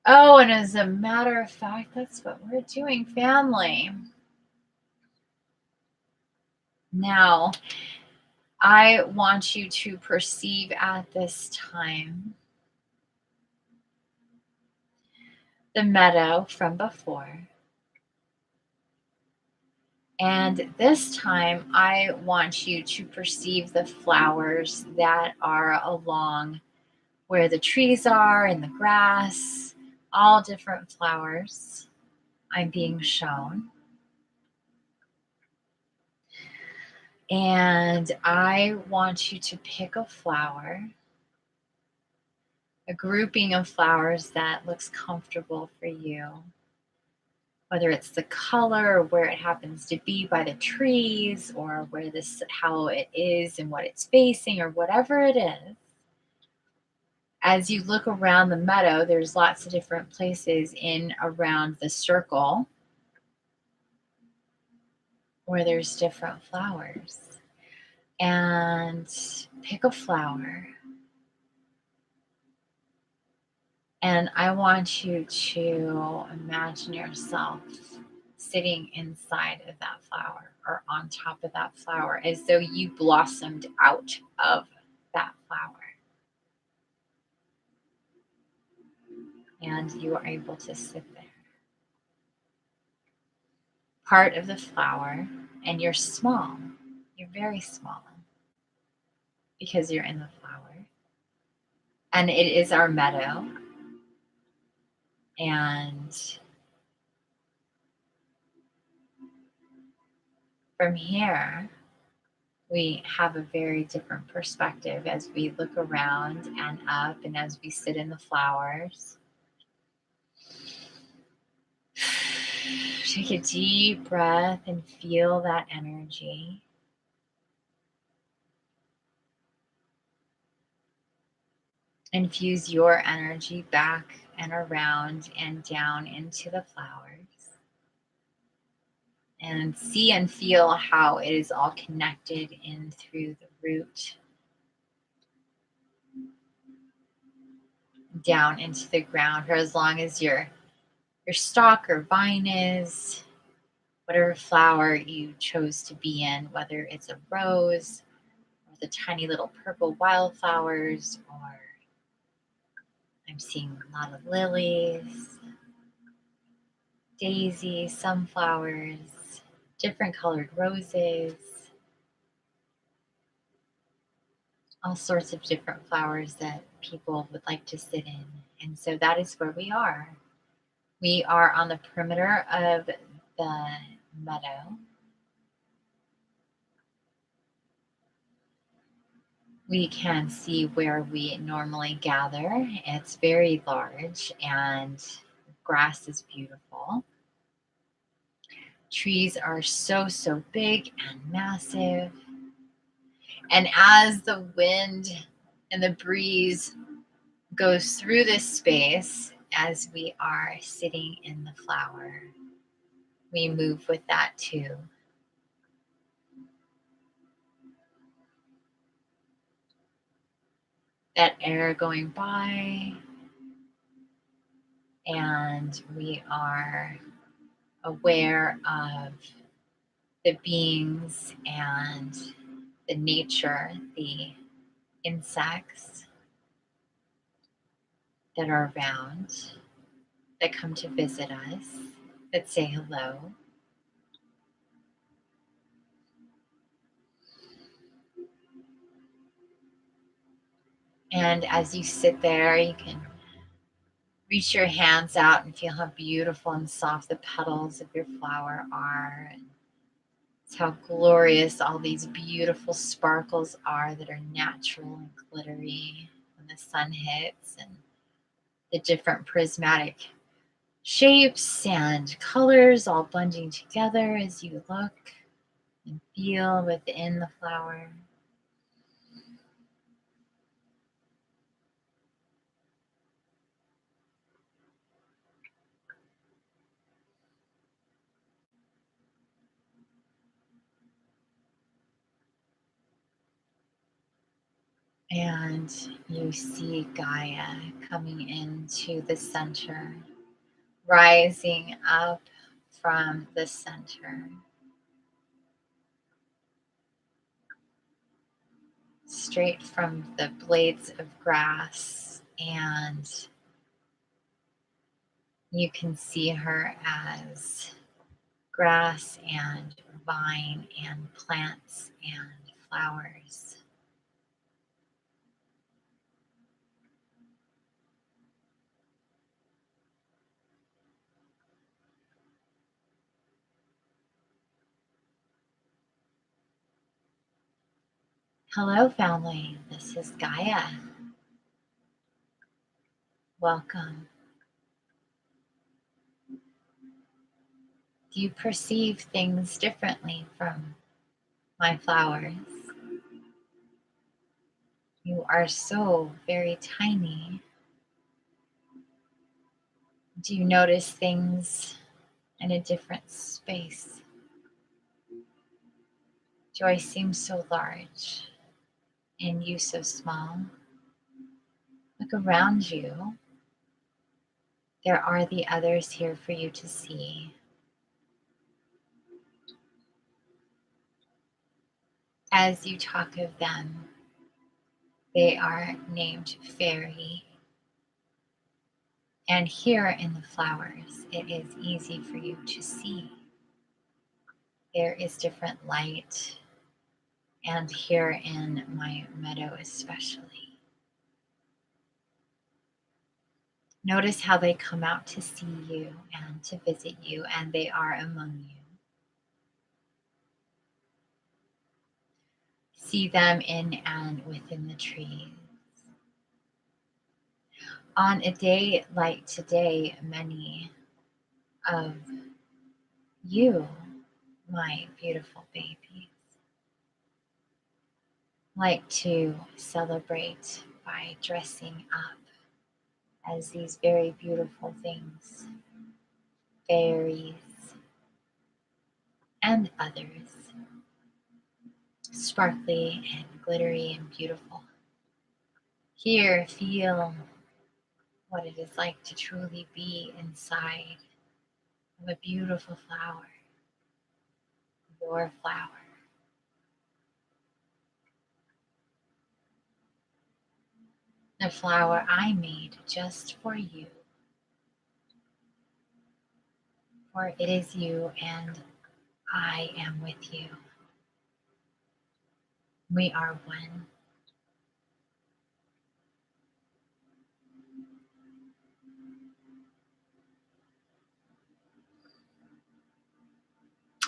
Oh, and as a matter of fact, that's what we're doing, family. Now, I want you to perceive at this time the meadow from before. And this time, I want you to perceive the flowers that are along where the trees are and the grass, all different flowers I'm being shown. And I want you to pick a flower, a grouping of flowers that looks comfortable for you. Whether it's the color or where it happens to be by the trees or where this, how it is and what it's facing or whatever it is. As you look around the meadow, there's lots of different places in around the circle where there's different flowers. And pick a flower. And I want you to imagine yourself sitting inside of that flower or on top of that flower as though you blossomed out of that flower. And you are able to sit there. Part of the flower, and you're small. You're very small because you're in the flower. And it is our meadow. And from here, we have a very different perspective as we look around and up and as we sit in the flowers. Take a deep breath and feel that energy. Infuse your energy back and around and down into the flowers. And see and feel how it is all connected in through the root down into the ground for as long as your stalk or vine is, whatever flower you chose to be in, whether it's a rose or the tiny little purple wildflowers, or I'm seeing a lot of lilies, daisies, sunflowers, different colored roses, all sorts of different flowers that people would like to sit in. And so that is where we are. We are on the perimeter of the meadow. We can see where we normally gather. It's very large and grass is beautiful. Trees are so big and massive. And as the wind and the breeze goes through this space, as we are sitting in the flower, we move with that too. That air going by, and we are aware of the beings and the nature, the insects that are around, that come to visit us, that say hello. And as you sit there, you can reach your hands out and feel how beautiful and soft the petals of your flower are. And it's how glorious all these beautiful sparkles are that are natural and glittery when the sun hits, and the different prismatic shapes and colors all blending together as you look and feel within the flower. And you see Gaia coming into the center, rising up from the center, straight from the blades of grass. And you can see her as grass and vine and plants and flowers. Hello, family. This is Gaia. Welcome. Do you perceive things differently from my flowers? You are so very tiny. Do you notice things in a different space? Do I seem so large and you so small? Look around you. There are the others here for you to see. As you talk of them, they are named fairy. And here in the flowers, it is easy for you to see. There is different light, and here in my meadow especially. Notice how they come out to see you and to visit you, and they are among you. See them in and within the trees. On a day like today, many of you, my beautiful babies, like to celebrate by dressing up as these very beautiful things, fairies and others, sparkly and glittery and beautiful. Here, feel what it is like to truly be inside of a beautiful flower, your flower. The flower I made just for you. For it is you and I am with you. We are one.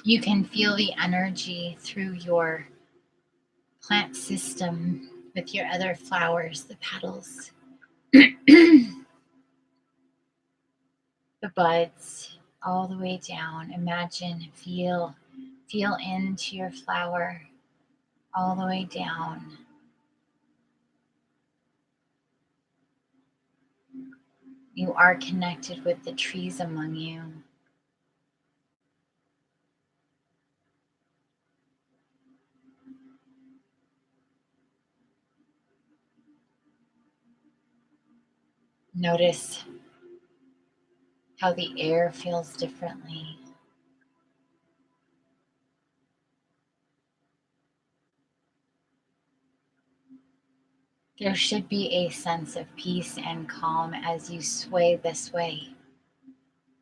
You can feel the energy through your plant system with your other flowers, the petals, the buds, all the way down. Imagine, feel into your flower all the way down. You are connected with the trees among you. Notice how the air feels differently. There should be a sense of peace and calm as you sway this way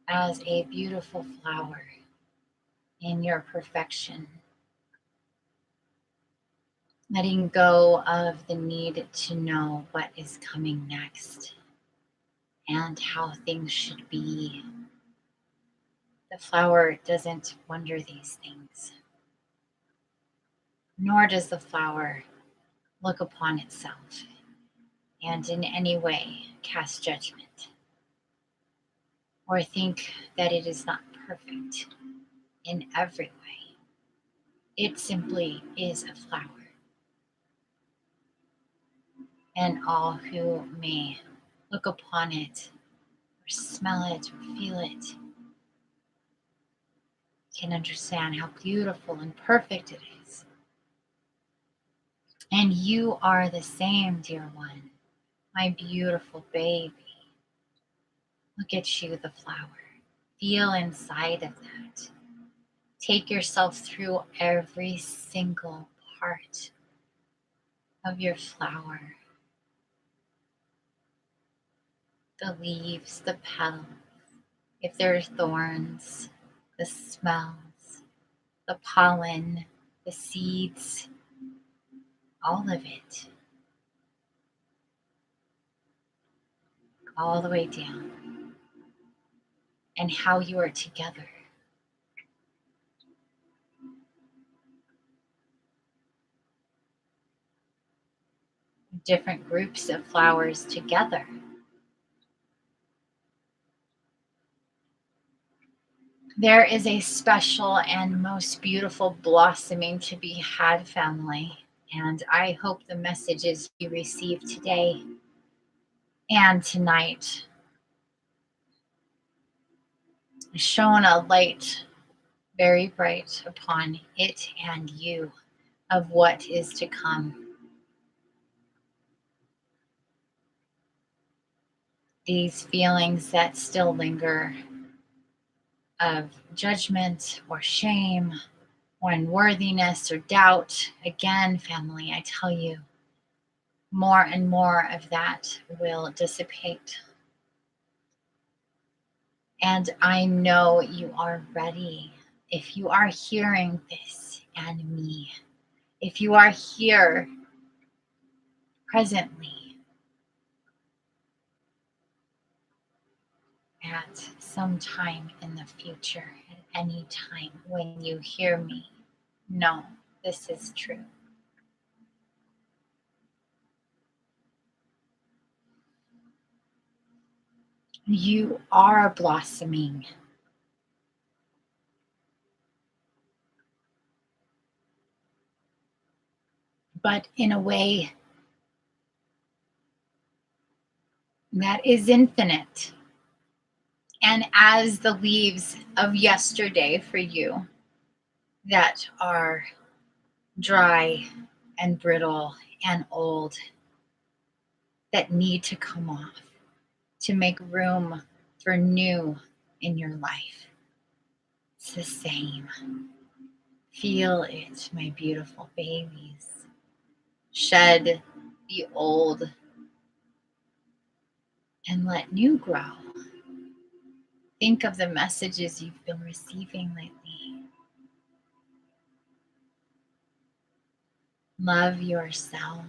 as a beautiful flower in your perfection. Letting go of the need to know what is coming next and how things should be. The flower doesn't wonder these things, nor does the flower look upon itself and in any way cast judgment or think that it is not perfect in every way. It simply is a flower. And all who may look upon it or smell it or feel it can understand how beautiful and perfect it is. And you are the same, dear one, my beautiful baby. Look at you, the flower. Feel inside of that. Take yourself through every single part of your flower. The leaves, the petals, if there are thorns, the smells, the pollen, the seeds, all of it, all the way down, and how you are together. Different groups of flowers together. There is a special and most beautiful blossoming to be had, family, and I hope the messages you receive today and tonight shone a light very bright upon it and you of what is to come. These feelings that still linger of judgment or shame or unworthiness or doubt, again, family, I tell you, more and more of that will dissipate. And I know you are ready. If you are hearing this and me, if you are here presently, at some time in the future, at any time when you hear me, know this is true. You are blossoming. But in a way that is infinite. And as the leaves of yesterday for you that are dry and brittle and old, that need to come off to make room for new in your life. It's the same. Feel it, my beautiful babies. Shed the old and let new grow. Think of the messages you've been receiving lately. Love yourself.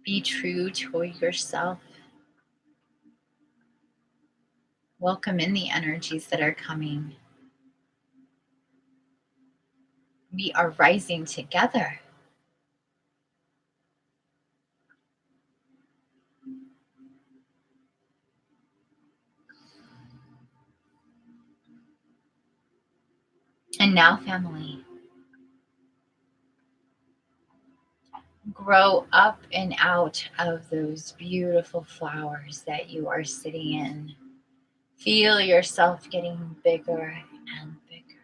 Be true to yourself. Welcome in the energies that are coming. We are rising together. And now, family, grow up and out of those beautiful flowers that you are sitting in. Feel yourself getting bigger and bigger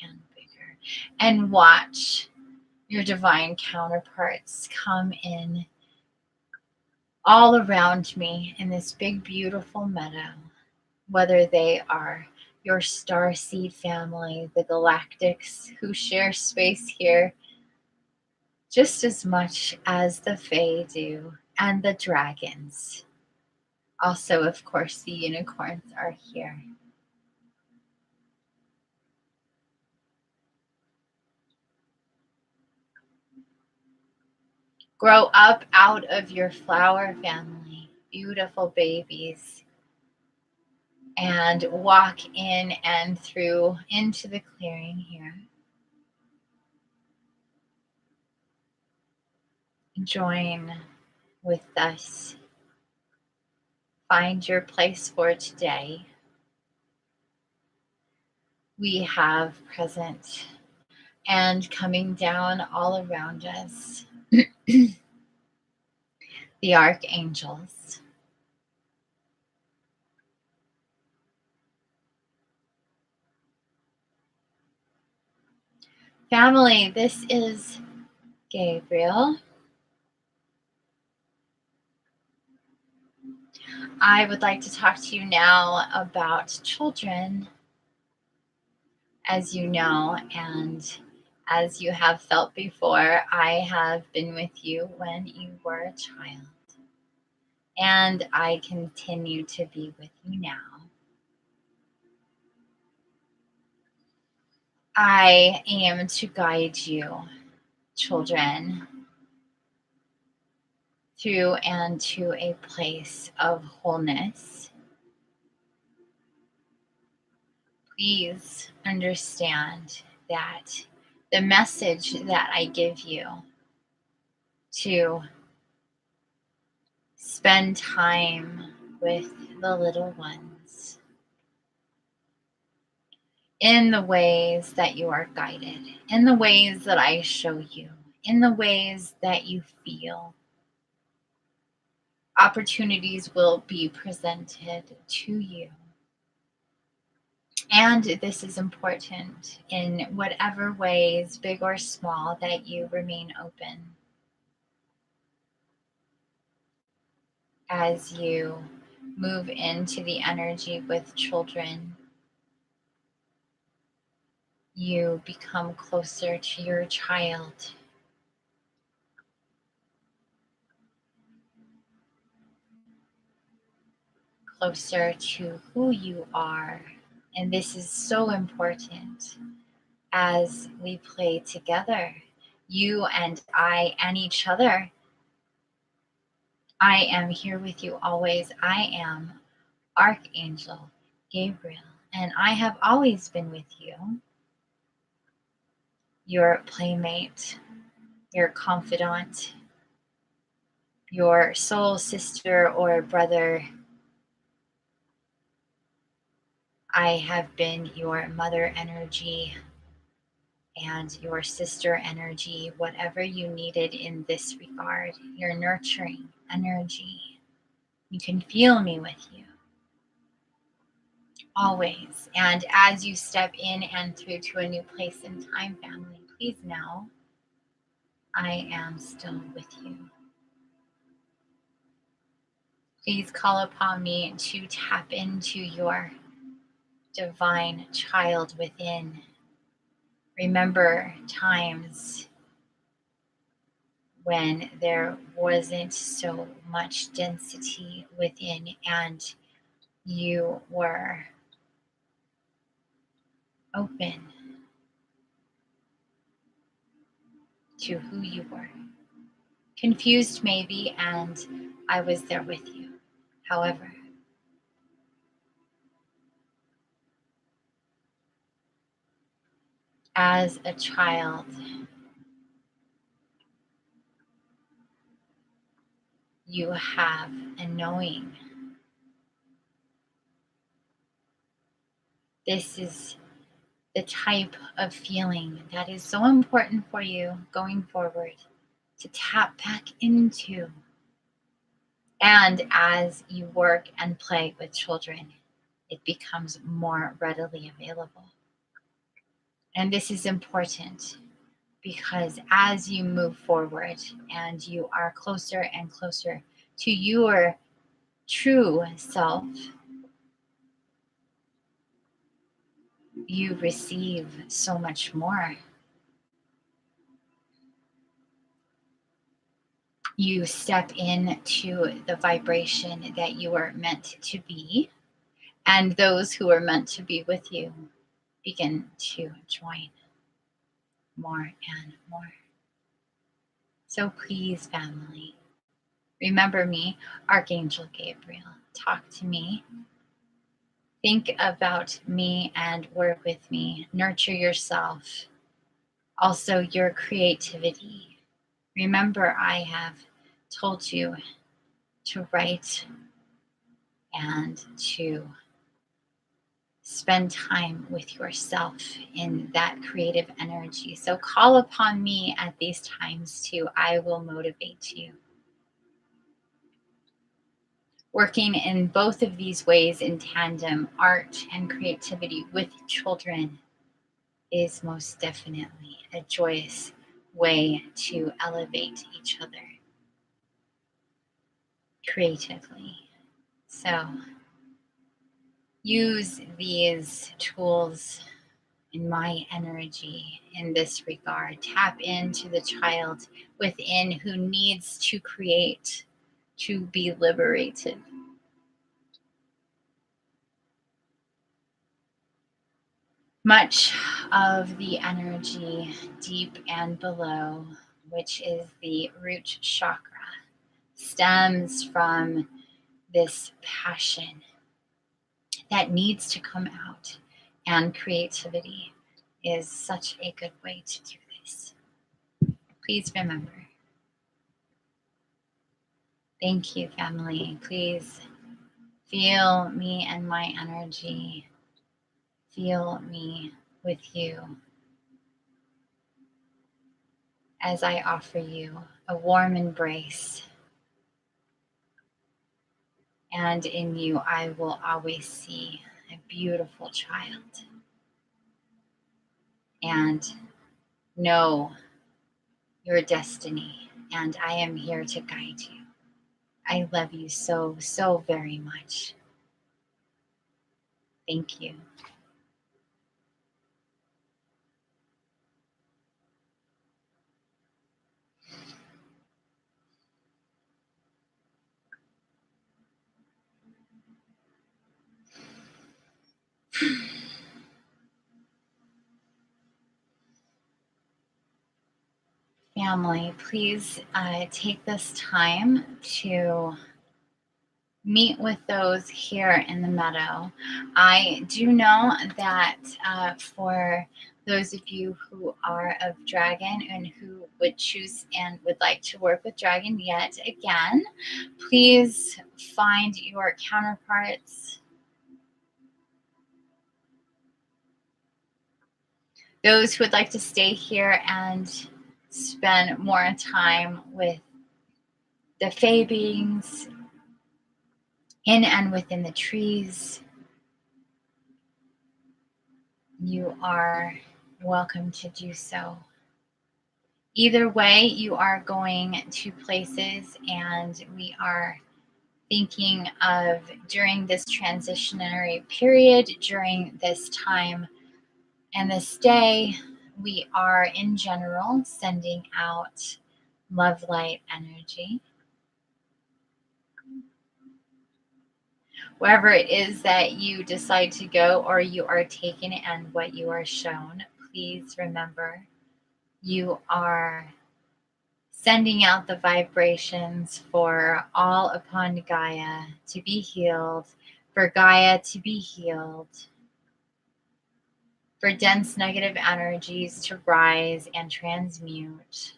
and bigger. And watch your divine counterparts come in all around me in this big, beautiful meadow, whether they are your starseed family, the galactics who share space here just as much as the Fae do, and the dragons. Also, of course, the unicorns are here. Grow up out of your flower family, beautiful babies, and walk in and through into the clearing here. Join with us. Find your place for today. We have present and coming down all around us the ARCHANGELS. Family, this is Gabriel. I would like to talk to you now about children. As you know, and as you have felt before, I have been with you when you were a child. And I continue to be with you now. I am to guide you, children, through and to a place of wholeness. Please understand that the message that I give you to spend time with the little ones in the ways that you are guided, in the ways that I show you, in the ways that you feel. Opportunities will be presented to you. And this is important in whatever ways, big or small, that you remain open. As you move into the energy with children, you become closer to your child. Closer to who you are. And this is so important as we play together, you and I and each other. I am here with you always. I am Archangel Gabriel, and I have always been with you, your playmate, your confidant, your soul sister or brother. I have been your mother energy and your sister energy, whatever you needed in this regard, your nurturing energy. You can feel me with you always. And as you step in and through to a new place in time, family, please know I am still with you. Please call upon me to tap into your divine child within. Remember times when there wasn't so much density within and you were open to who you were. Confused maybe, and I was there with you. However, as a child, you have a knowing. This is the type of feeling that is so important for you going forward to tap back into. And as you work and play with children, it becomes more readily available. And this is important because as you move forward and you are closer and closer to your true self, you receive so much more. You step into the vibration that you are meant to be, and those who are meant to be with you begin to join more and more. So please, family, remember me, Archangel Gabriel. Talk to me. Think about me and work with me. Nurture yourself. Also, your creativity. Remember, I have told you to write and to spend time with yourself in that creative energy. So call upon me at these times too. I will motivate you. Working in both of these ways in tandem, art and creativity with children, is most definitely a joyous way to elevate each other creatively. So use these tools in my energy in this regard. Tap into the child within who needs to create, to be liberated. Much of the energy deep and below, which is the root chakra, stems from this passion that needs to come out, and creativity is such a good way to do this. Please remember. Thank you, family. Please feel me and my energy. Feel me with you as I offer you a warm embrace. And in you, I will always see a beautiful child. And know your destiny. And I am here to guide you. I love you so, so very much. Thank you. Family, please take this time to meet with those here in the meadow. I do know that for those of you who are of dragon and who would choose and would like to work with dragon yet again, please find your counterparts. Those who would like to stay here and spend more time with the fae beings in and within the trees, you are welcome to do so. Either way, you are going to places, and we are thinking of during this transitionary period, during this time and this day, we are in general sending out love light energy. Wherever it is that you decide to go or you are taken and what you are shown, please remember you are sending out the vibrations for all upon Gaia to be healed, for Gaia to be healed, for dense negative energies to rise and transmute,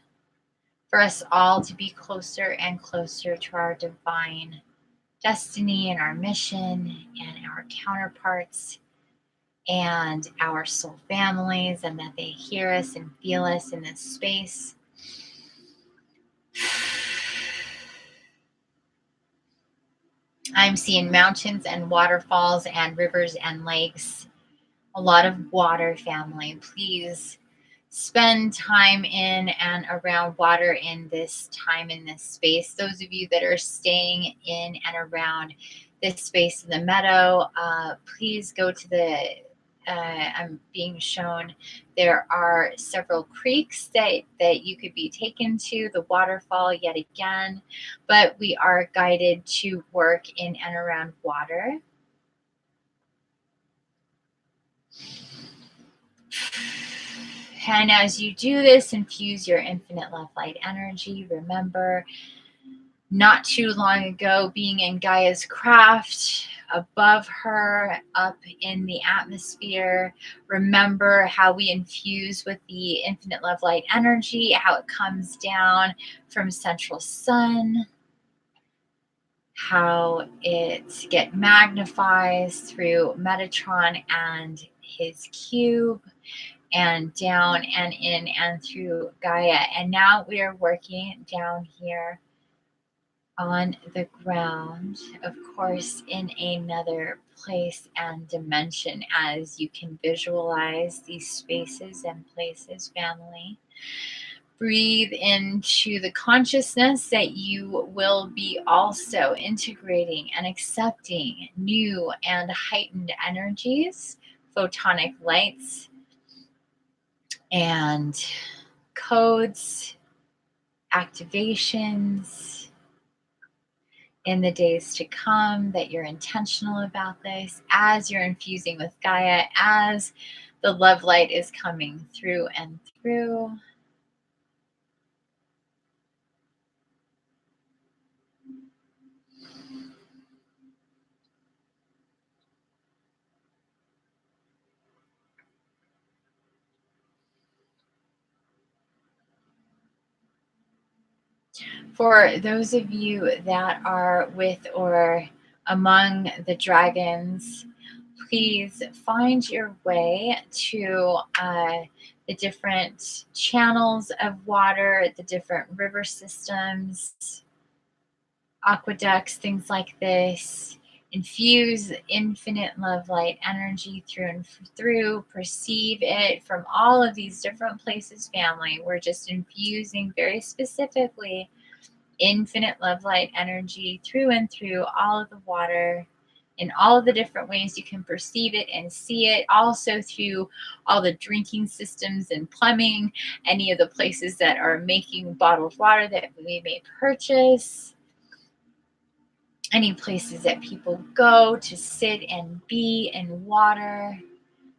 for us all to be closer and closer to our divine destiny and our mission and our counterparts and our soul families, and that they hear us and feel us in this space. I'm seeing mountains and waterfalls and rivers and lakes. A lot of water, family. Please spend time in and around water in this time, in this space. Those of you that are staying in and around this space in the meadow, please go to the I'm being shown there are several creeks that you could be taken to, the waterfall yet again, but we are guided to work in and around water. And as you do this, infuse your infinite love light energy. Remember, not too long ago, being in Gaia's craft, above her, up in the atmosphere. Remember how we infuse with the infinite love light energy, how it comes down from central sun, how it get magnifies through Metatron and his cube, and down and in and through Gaia. And now we are working down here on the ground, of course, in another place and dimension, as you can visualize these spaces and places, family. Breathe into the consciousness that you will be also integrating and accepting new and heightened energies, photonic lights, and codes, activations in the days to come, that you're intentional about this as you're infusing with Gaia, as the love light is coming through and through. For those of you that are with or among the dragons, please find your way to the different channels of water, the different river systems, aqueducts, things like this. Infuse infinite love light energy through and through. Perceive it from all of these different places, family. We're just infusing very specifically infinite love light energy through and through all of the water in all of the different ways you can perceive it and see it. Also through all the drinking systems and plumbing, any of the places that are making bottled water that we may purchase, any places that people go to sit and be in water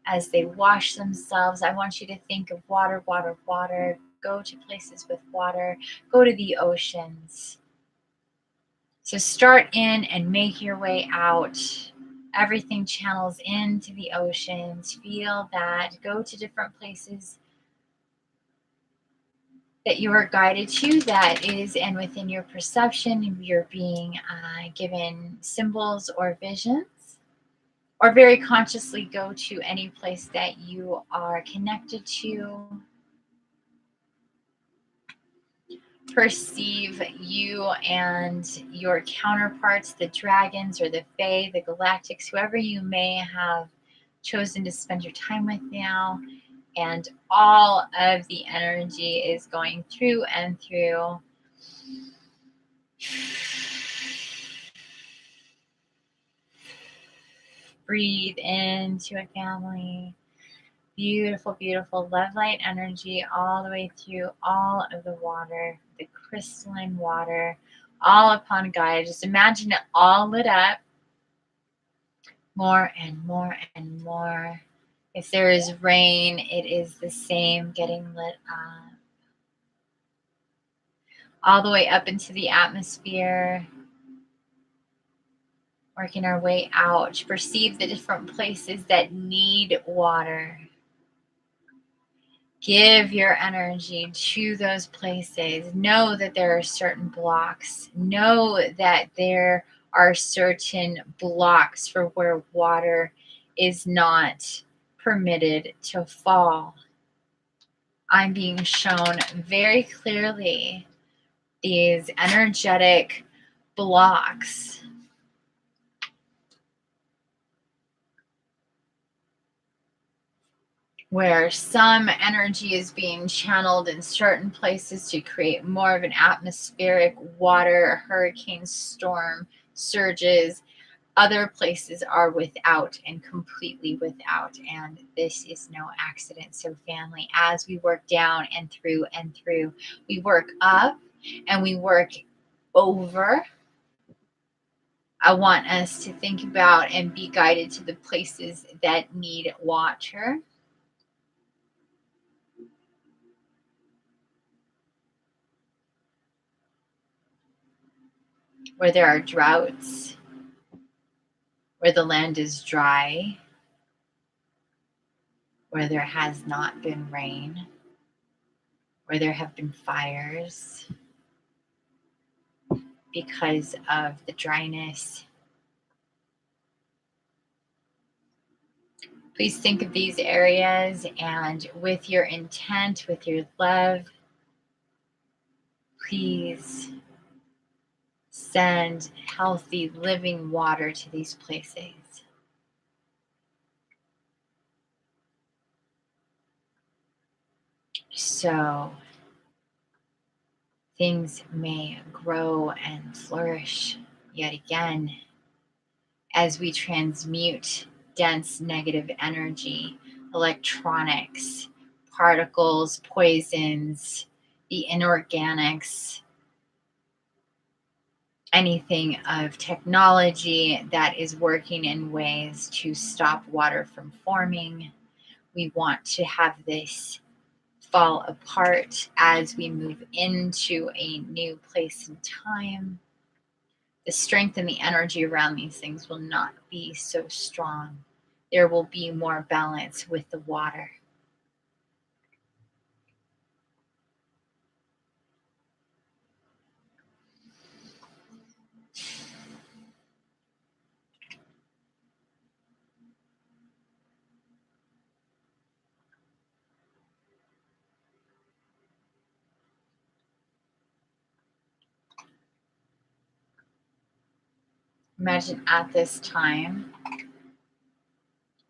as they wash themselves. I want you to think of water, water, water. Go to places with water. Go to the oceans. So start in and make your way out. Everything channels into the oceans. Feel that. Go to different places that you are guided to, that is, and within your perception, you're being given symbols or visions, or very consciously go to any place that you are connected to. Perceive you and your counterparts, the dragons or the fae, the galactics, whoever you may have chosen to spend your time with now. And all of the energy is going through and through. Breathe into a family. Beautiful, beautiful love light energy all the way through all of the water, the crystalline water, all upon Gaia. Just imagine it all lit up, more and more and more. If there is rain, it is the same, getting lit up. All the way up into the atmosphere, working our way out to perceive the different places that need water. Give your energy to those places. Know that there are certain blocks. Know that there are certain blocks for where water is not permitted to fall. I'm being shown very clearly these energetic blocks where some energy is being channeled in certain places to create more of an atmospheric water, hurricane, storm, surges. Other places are without and completely without, and this is no accident. So family, as we work down and through, we work up and we work over. I want us to think about and be guided to the places that need water. Where there are droughts, where the land is dry, where there has not been rain, where there have been fires because of the dryness. Please think of these areas, and with your intent, with your love, please send healthy, living water to these places. So things may grow and flourish yet again as we transmute dense negative energy, electronics, particles, poisons, the inorganics, anything of technology that is working in ways to stop water from forming. We want to have this fall apart as we move into a new place and time. The strength and the energy around these things will not be so strong. There will be more balance with the water. Imagine at this time,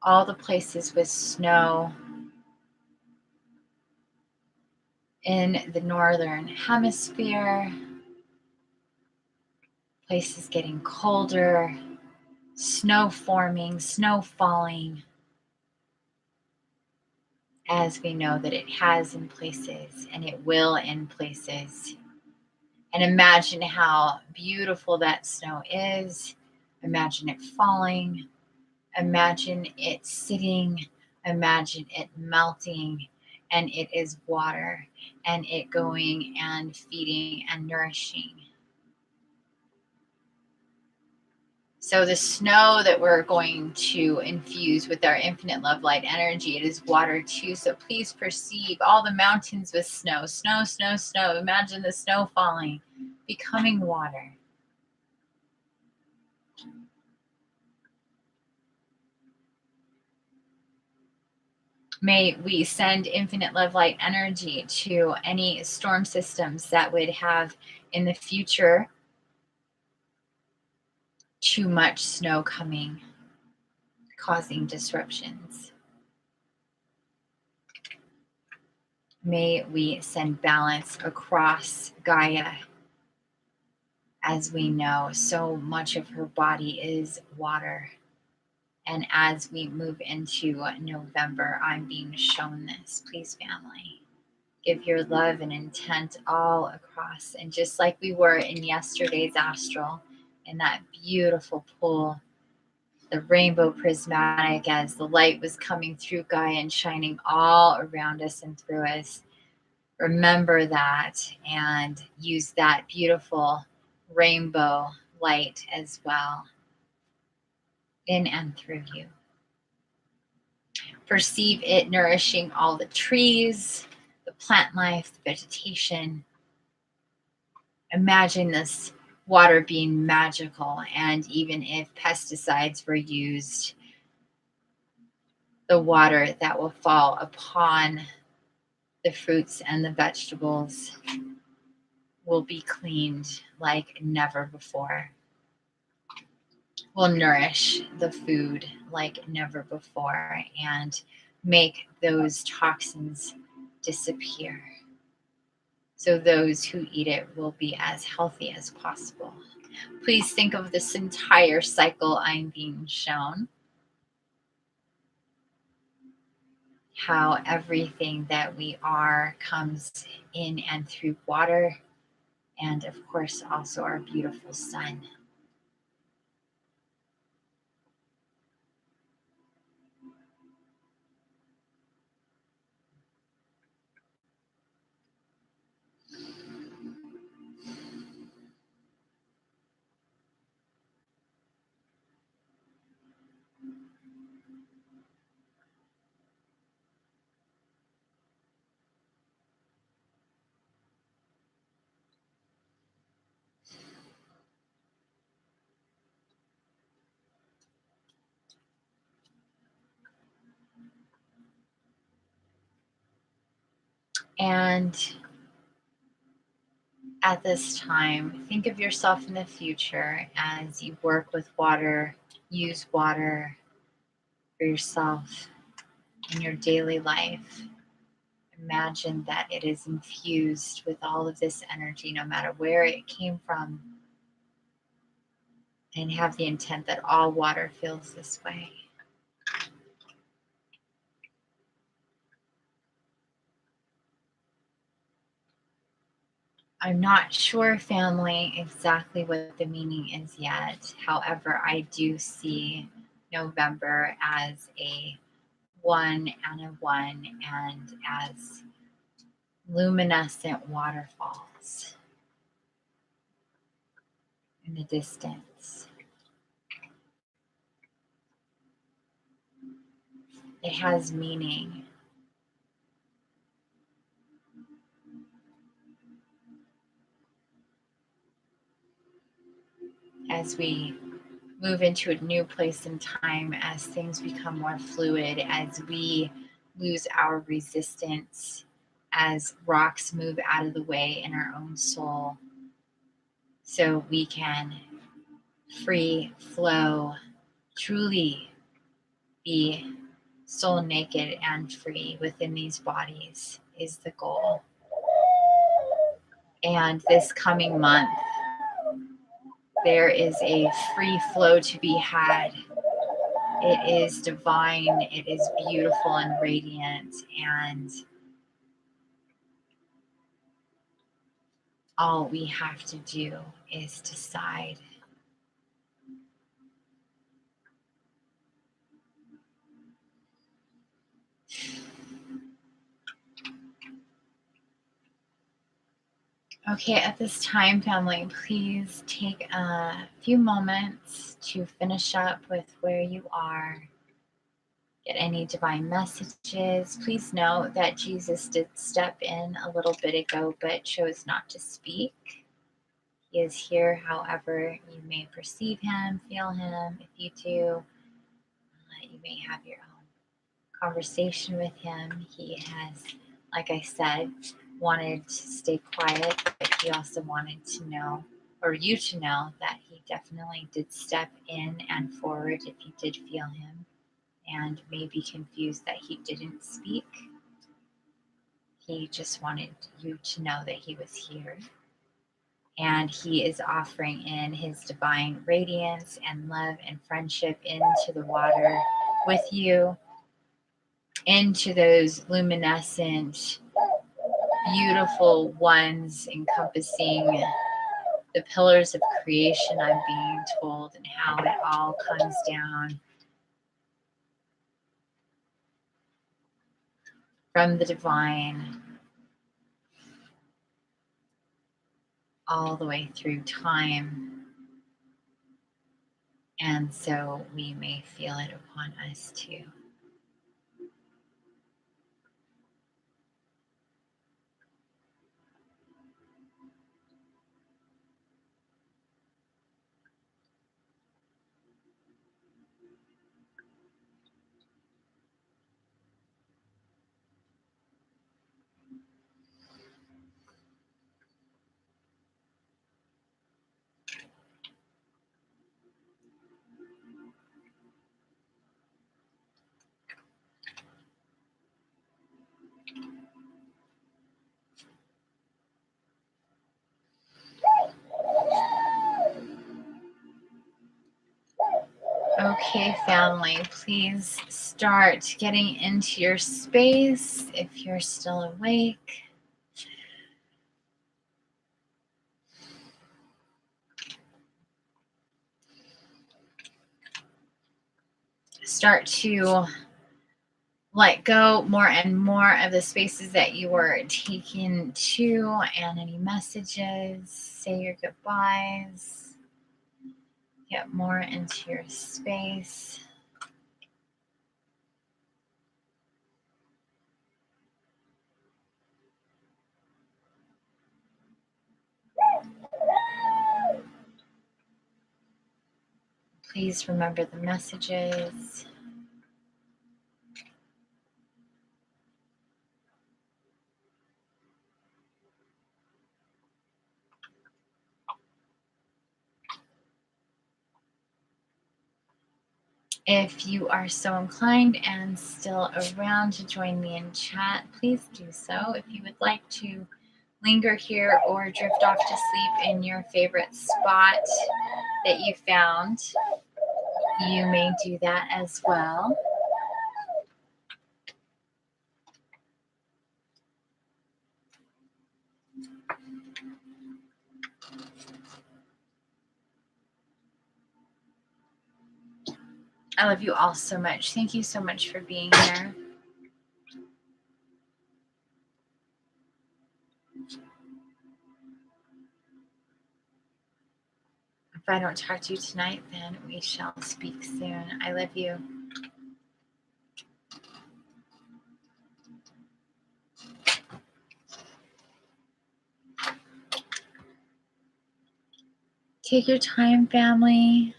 all the places with snow in the northern hemisphere, places getting colder, snow forming, snow falling, as we know that it has in places and it will in places. And imagine how beautiful that snow is. Imagine it falling. Imagine it sitting. Imagine it melting. And it is water. And it going and feeding and nourishing. So the snow that we're going to infuse with our infinite love light energy, it is water too. So please perceive all the mountains with snow, snow, snow, snow. Imagine the snow falling, becoming water. May we send infinite love light energy to any storm systems that would have in the future too much snow coming, causing disruptions. May we send balance across Gaia. As we know, so much of her body is water. And as we move into November, I'm being shown this. Please, family, give your love and intent all across. And just like we were in yesterday's astral, in that beautiful pool, the rainbow prismatic, as the light was coming through Gaia and shining all around us and through us. Remember that and use that beautiful rainbow light as well in and through you. Perceive it nourishing all the trees, the plant life, the vegetation. Imagine this water being magical, and even if pesticides were used, the water that will fall upon the fruits and the vegetables will be cleaned like never before. Will nourish the food like never before and make those toxins disappear. So those who eat it will be as healthy as possible. Please think of this entire cycle I'm being shown. How everything that we are comes in and through water, and of course also our beautiful sun. And at this time, think of yourself in the future as you work with water, use water for yourself in your daily life. Imagine that it is infused with all of this energy, no matter where it came from, and have the intent that all water feels this way. I'm not sure, family, exactly what the meaning is yet. However, I do see November as a 1 and a 1 and as luminescent waterfalls in the distance. It has meaning. As we move into a new place in time, as things become more fluid, as we lose our resistance, as rocks move out of the way in our own soul, so we can free flow, truly be soul naked and free within these bodies is the goal. And this coming month, there is a free flow to be had. It is divine, it is beautiful and radiant, and all we have to do is decide. Okay, at this time, family, please take a few moments to finish up with where you are. Get any divine messages. Please know that Jesus did step in a little bit ago, but chose not to speak. He is here, however you may perceive him, feel him. If you do, you may have your own conversation with him. He has, like I said, wanted to stay quiet, but he also wanted to know, or you to know, that he definitely did step in and forward if you did feel him, and may be confused that he didn't speak. He just wanted you to know that he was here. And he is offering in his divine radiance and love and friendship into the water with you, into those luminescent, beautiful ones encompassing the pillars of creation, I'm being told, and how it all comes down from the divine all the way through time. And so we may feel it upon us too. Okay, family, please start getting into your space if you're still awake. Start to let go more and more of the spaces that you were taken to, and any messages. Say your goodbyes. Get more into your space. Please remember the messages. If you are so inclined and still around to join me in chat, please do so. If you would like to linger here or drift off to sleep in your favorite spot that you found, you may do that as well. I love you all so much. Thank you so much for being here. If I don't talk to you tonight, then we shall speak soon. I love you. Take your time, family.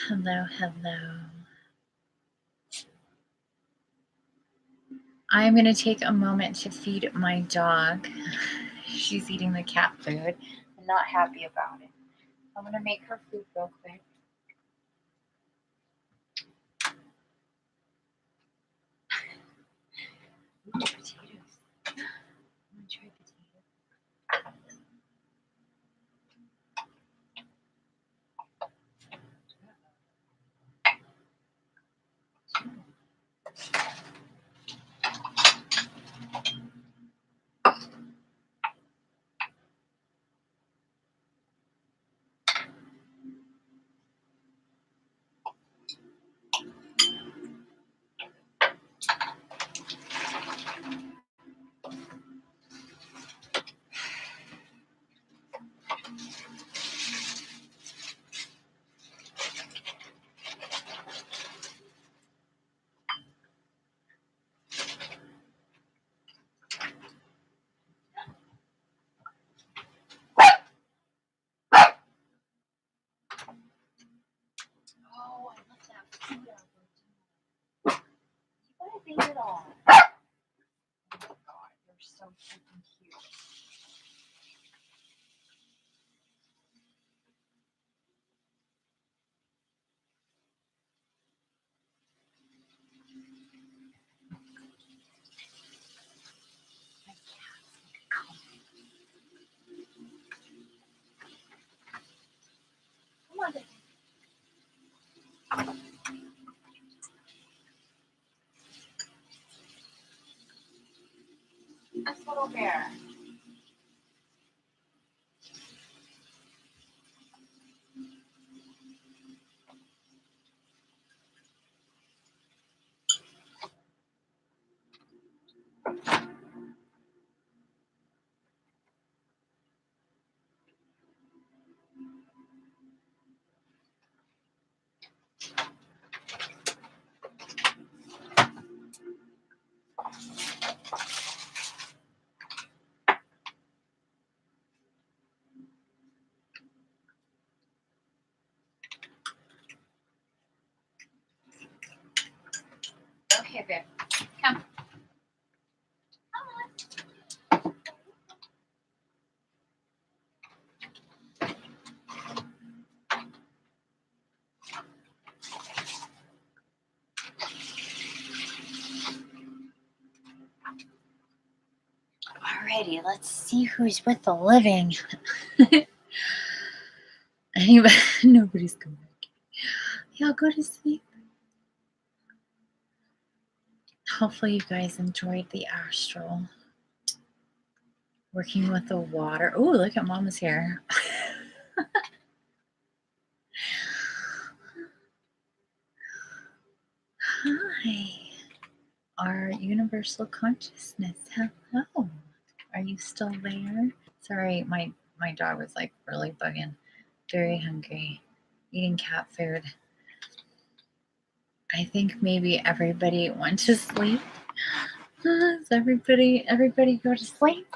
Hello, hello. I'm going to take a moment to feed my dog. She's eating the cat food. I'm not happy about it. I'm going to make her food real quick. Ooh, potatoes. I'm going to try potatoes. little. Oh my God, you're so freaking cute. Come on, baby. That's little bear. Okay, babe. Come. Alrighty, let's see who's with the living. Anybody? Nobody's coming back. Y'all go to sleep. Hopefully you guys enjoyed the astral. Working with the water. Oh, look at Mama's hair. Hi. Our universal consciousness. Hello. Are you still there? Sorry, my dog was like really bugging. Very hungry. Eating cat food. I think maybe everybody went to sleep. Does everybody go to sleep?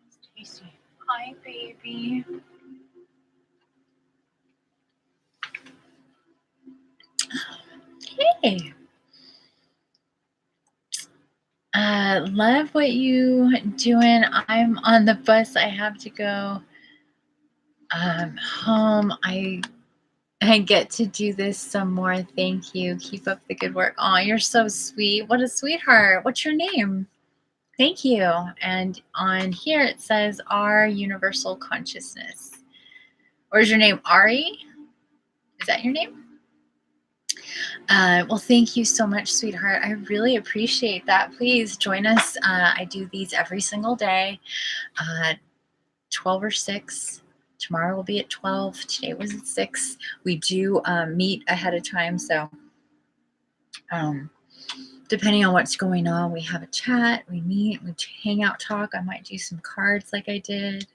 It's tasty. Hi, baby. Hey. Love what you doing. I'm on the bus. I have to go home. I get to do this some more. Thank you. Keep up the good work. Oh, you're so sweet. What a sweetheart. What's your name? Thank you. And on here it says our universal consciousness. Or is your name Ari? Is that your name? Well, thank you so much, sweetheart. I really appreciate that. Please join us. I do these every single day, 12 or 6. Tomorrow will be at 12. Today was at 6. We do meet ahead of time. So depending on what's going on, we have a chat, we meet, we hang out, talk. I might do some cards like I did.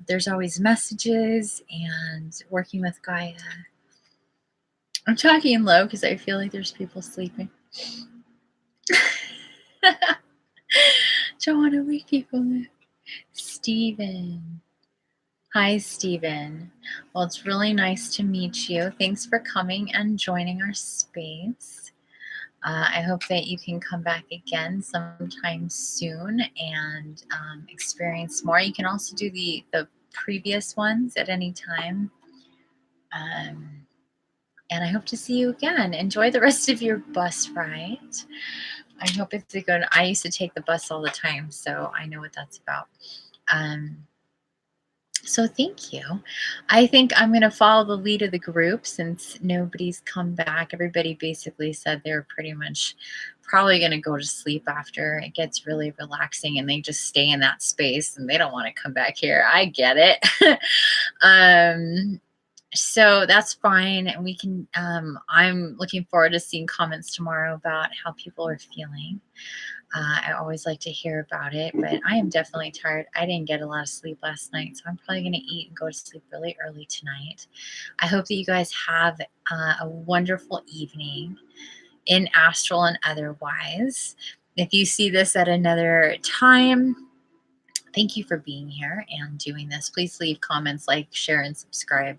There's always messages and working with Gaia. I'm talking low because I feel like there's people sleeping. Don't want to wake people up. Steven. Hi, Steven. Well, it's really nice to meet you. Thanks for coming and joining our space. I hope that you can come back again sometime soon and experience more. You can also do the previous ones at any time. And I hope to see you again. Enjoy the rest of your bus ride. I hope it's a good. I used to take the bus all the time, so I know what that's about. So thank you. I think I'm going to follow the lead of the group since nobody's come back. Everybody basically said they were pretty much probably going to go to sleep after. It gets really relaxing and they just stay in that space and they don't want to come back here. I get it. So that's fine. And we can, I'm looking forward to seeing comments tomorrow about how people are feeling. I always like to hear about it, but I am definitely tired. I didn't get a lot of sleep last night, so I'm probably going to eat and go to sleep really early tonight. I hope that you guys have a wonderful evening in astral and otherwise. If you see this at another time, thank you for being here and doing this. Please leave comments, like, share, and subscribe.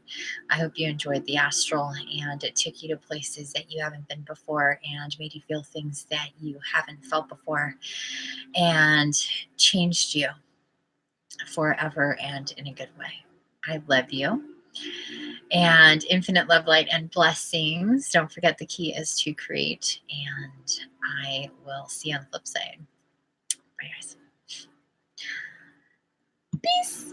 I hope you enjoyed the astral and it took you to places that you haven't been before and made you feel things that you haven't felt before and changed you forever and in a good way. I love you. And infinite love, light, and blessings. Don't forget the key is to create. And I will see you on the flip side. Bye, guys. Peace.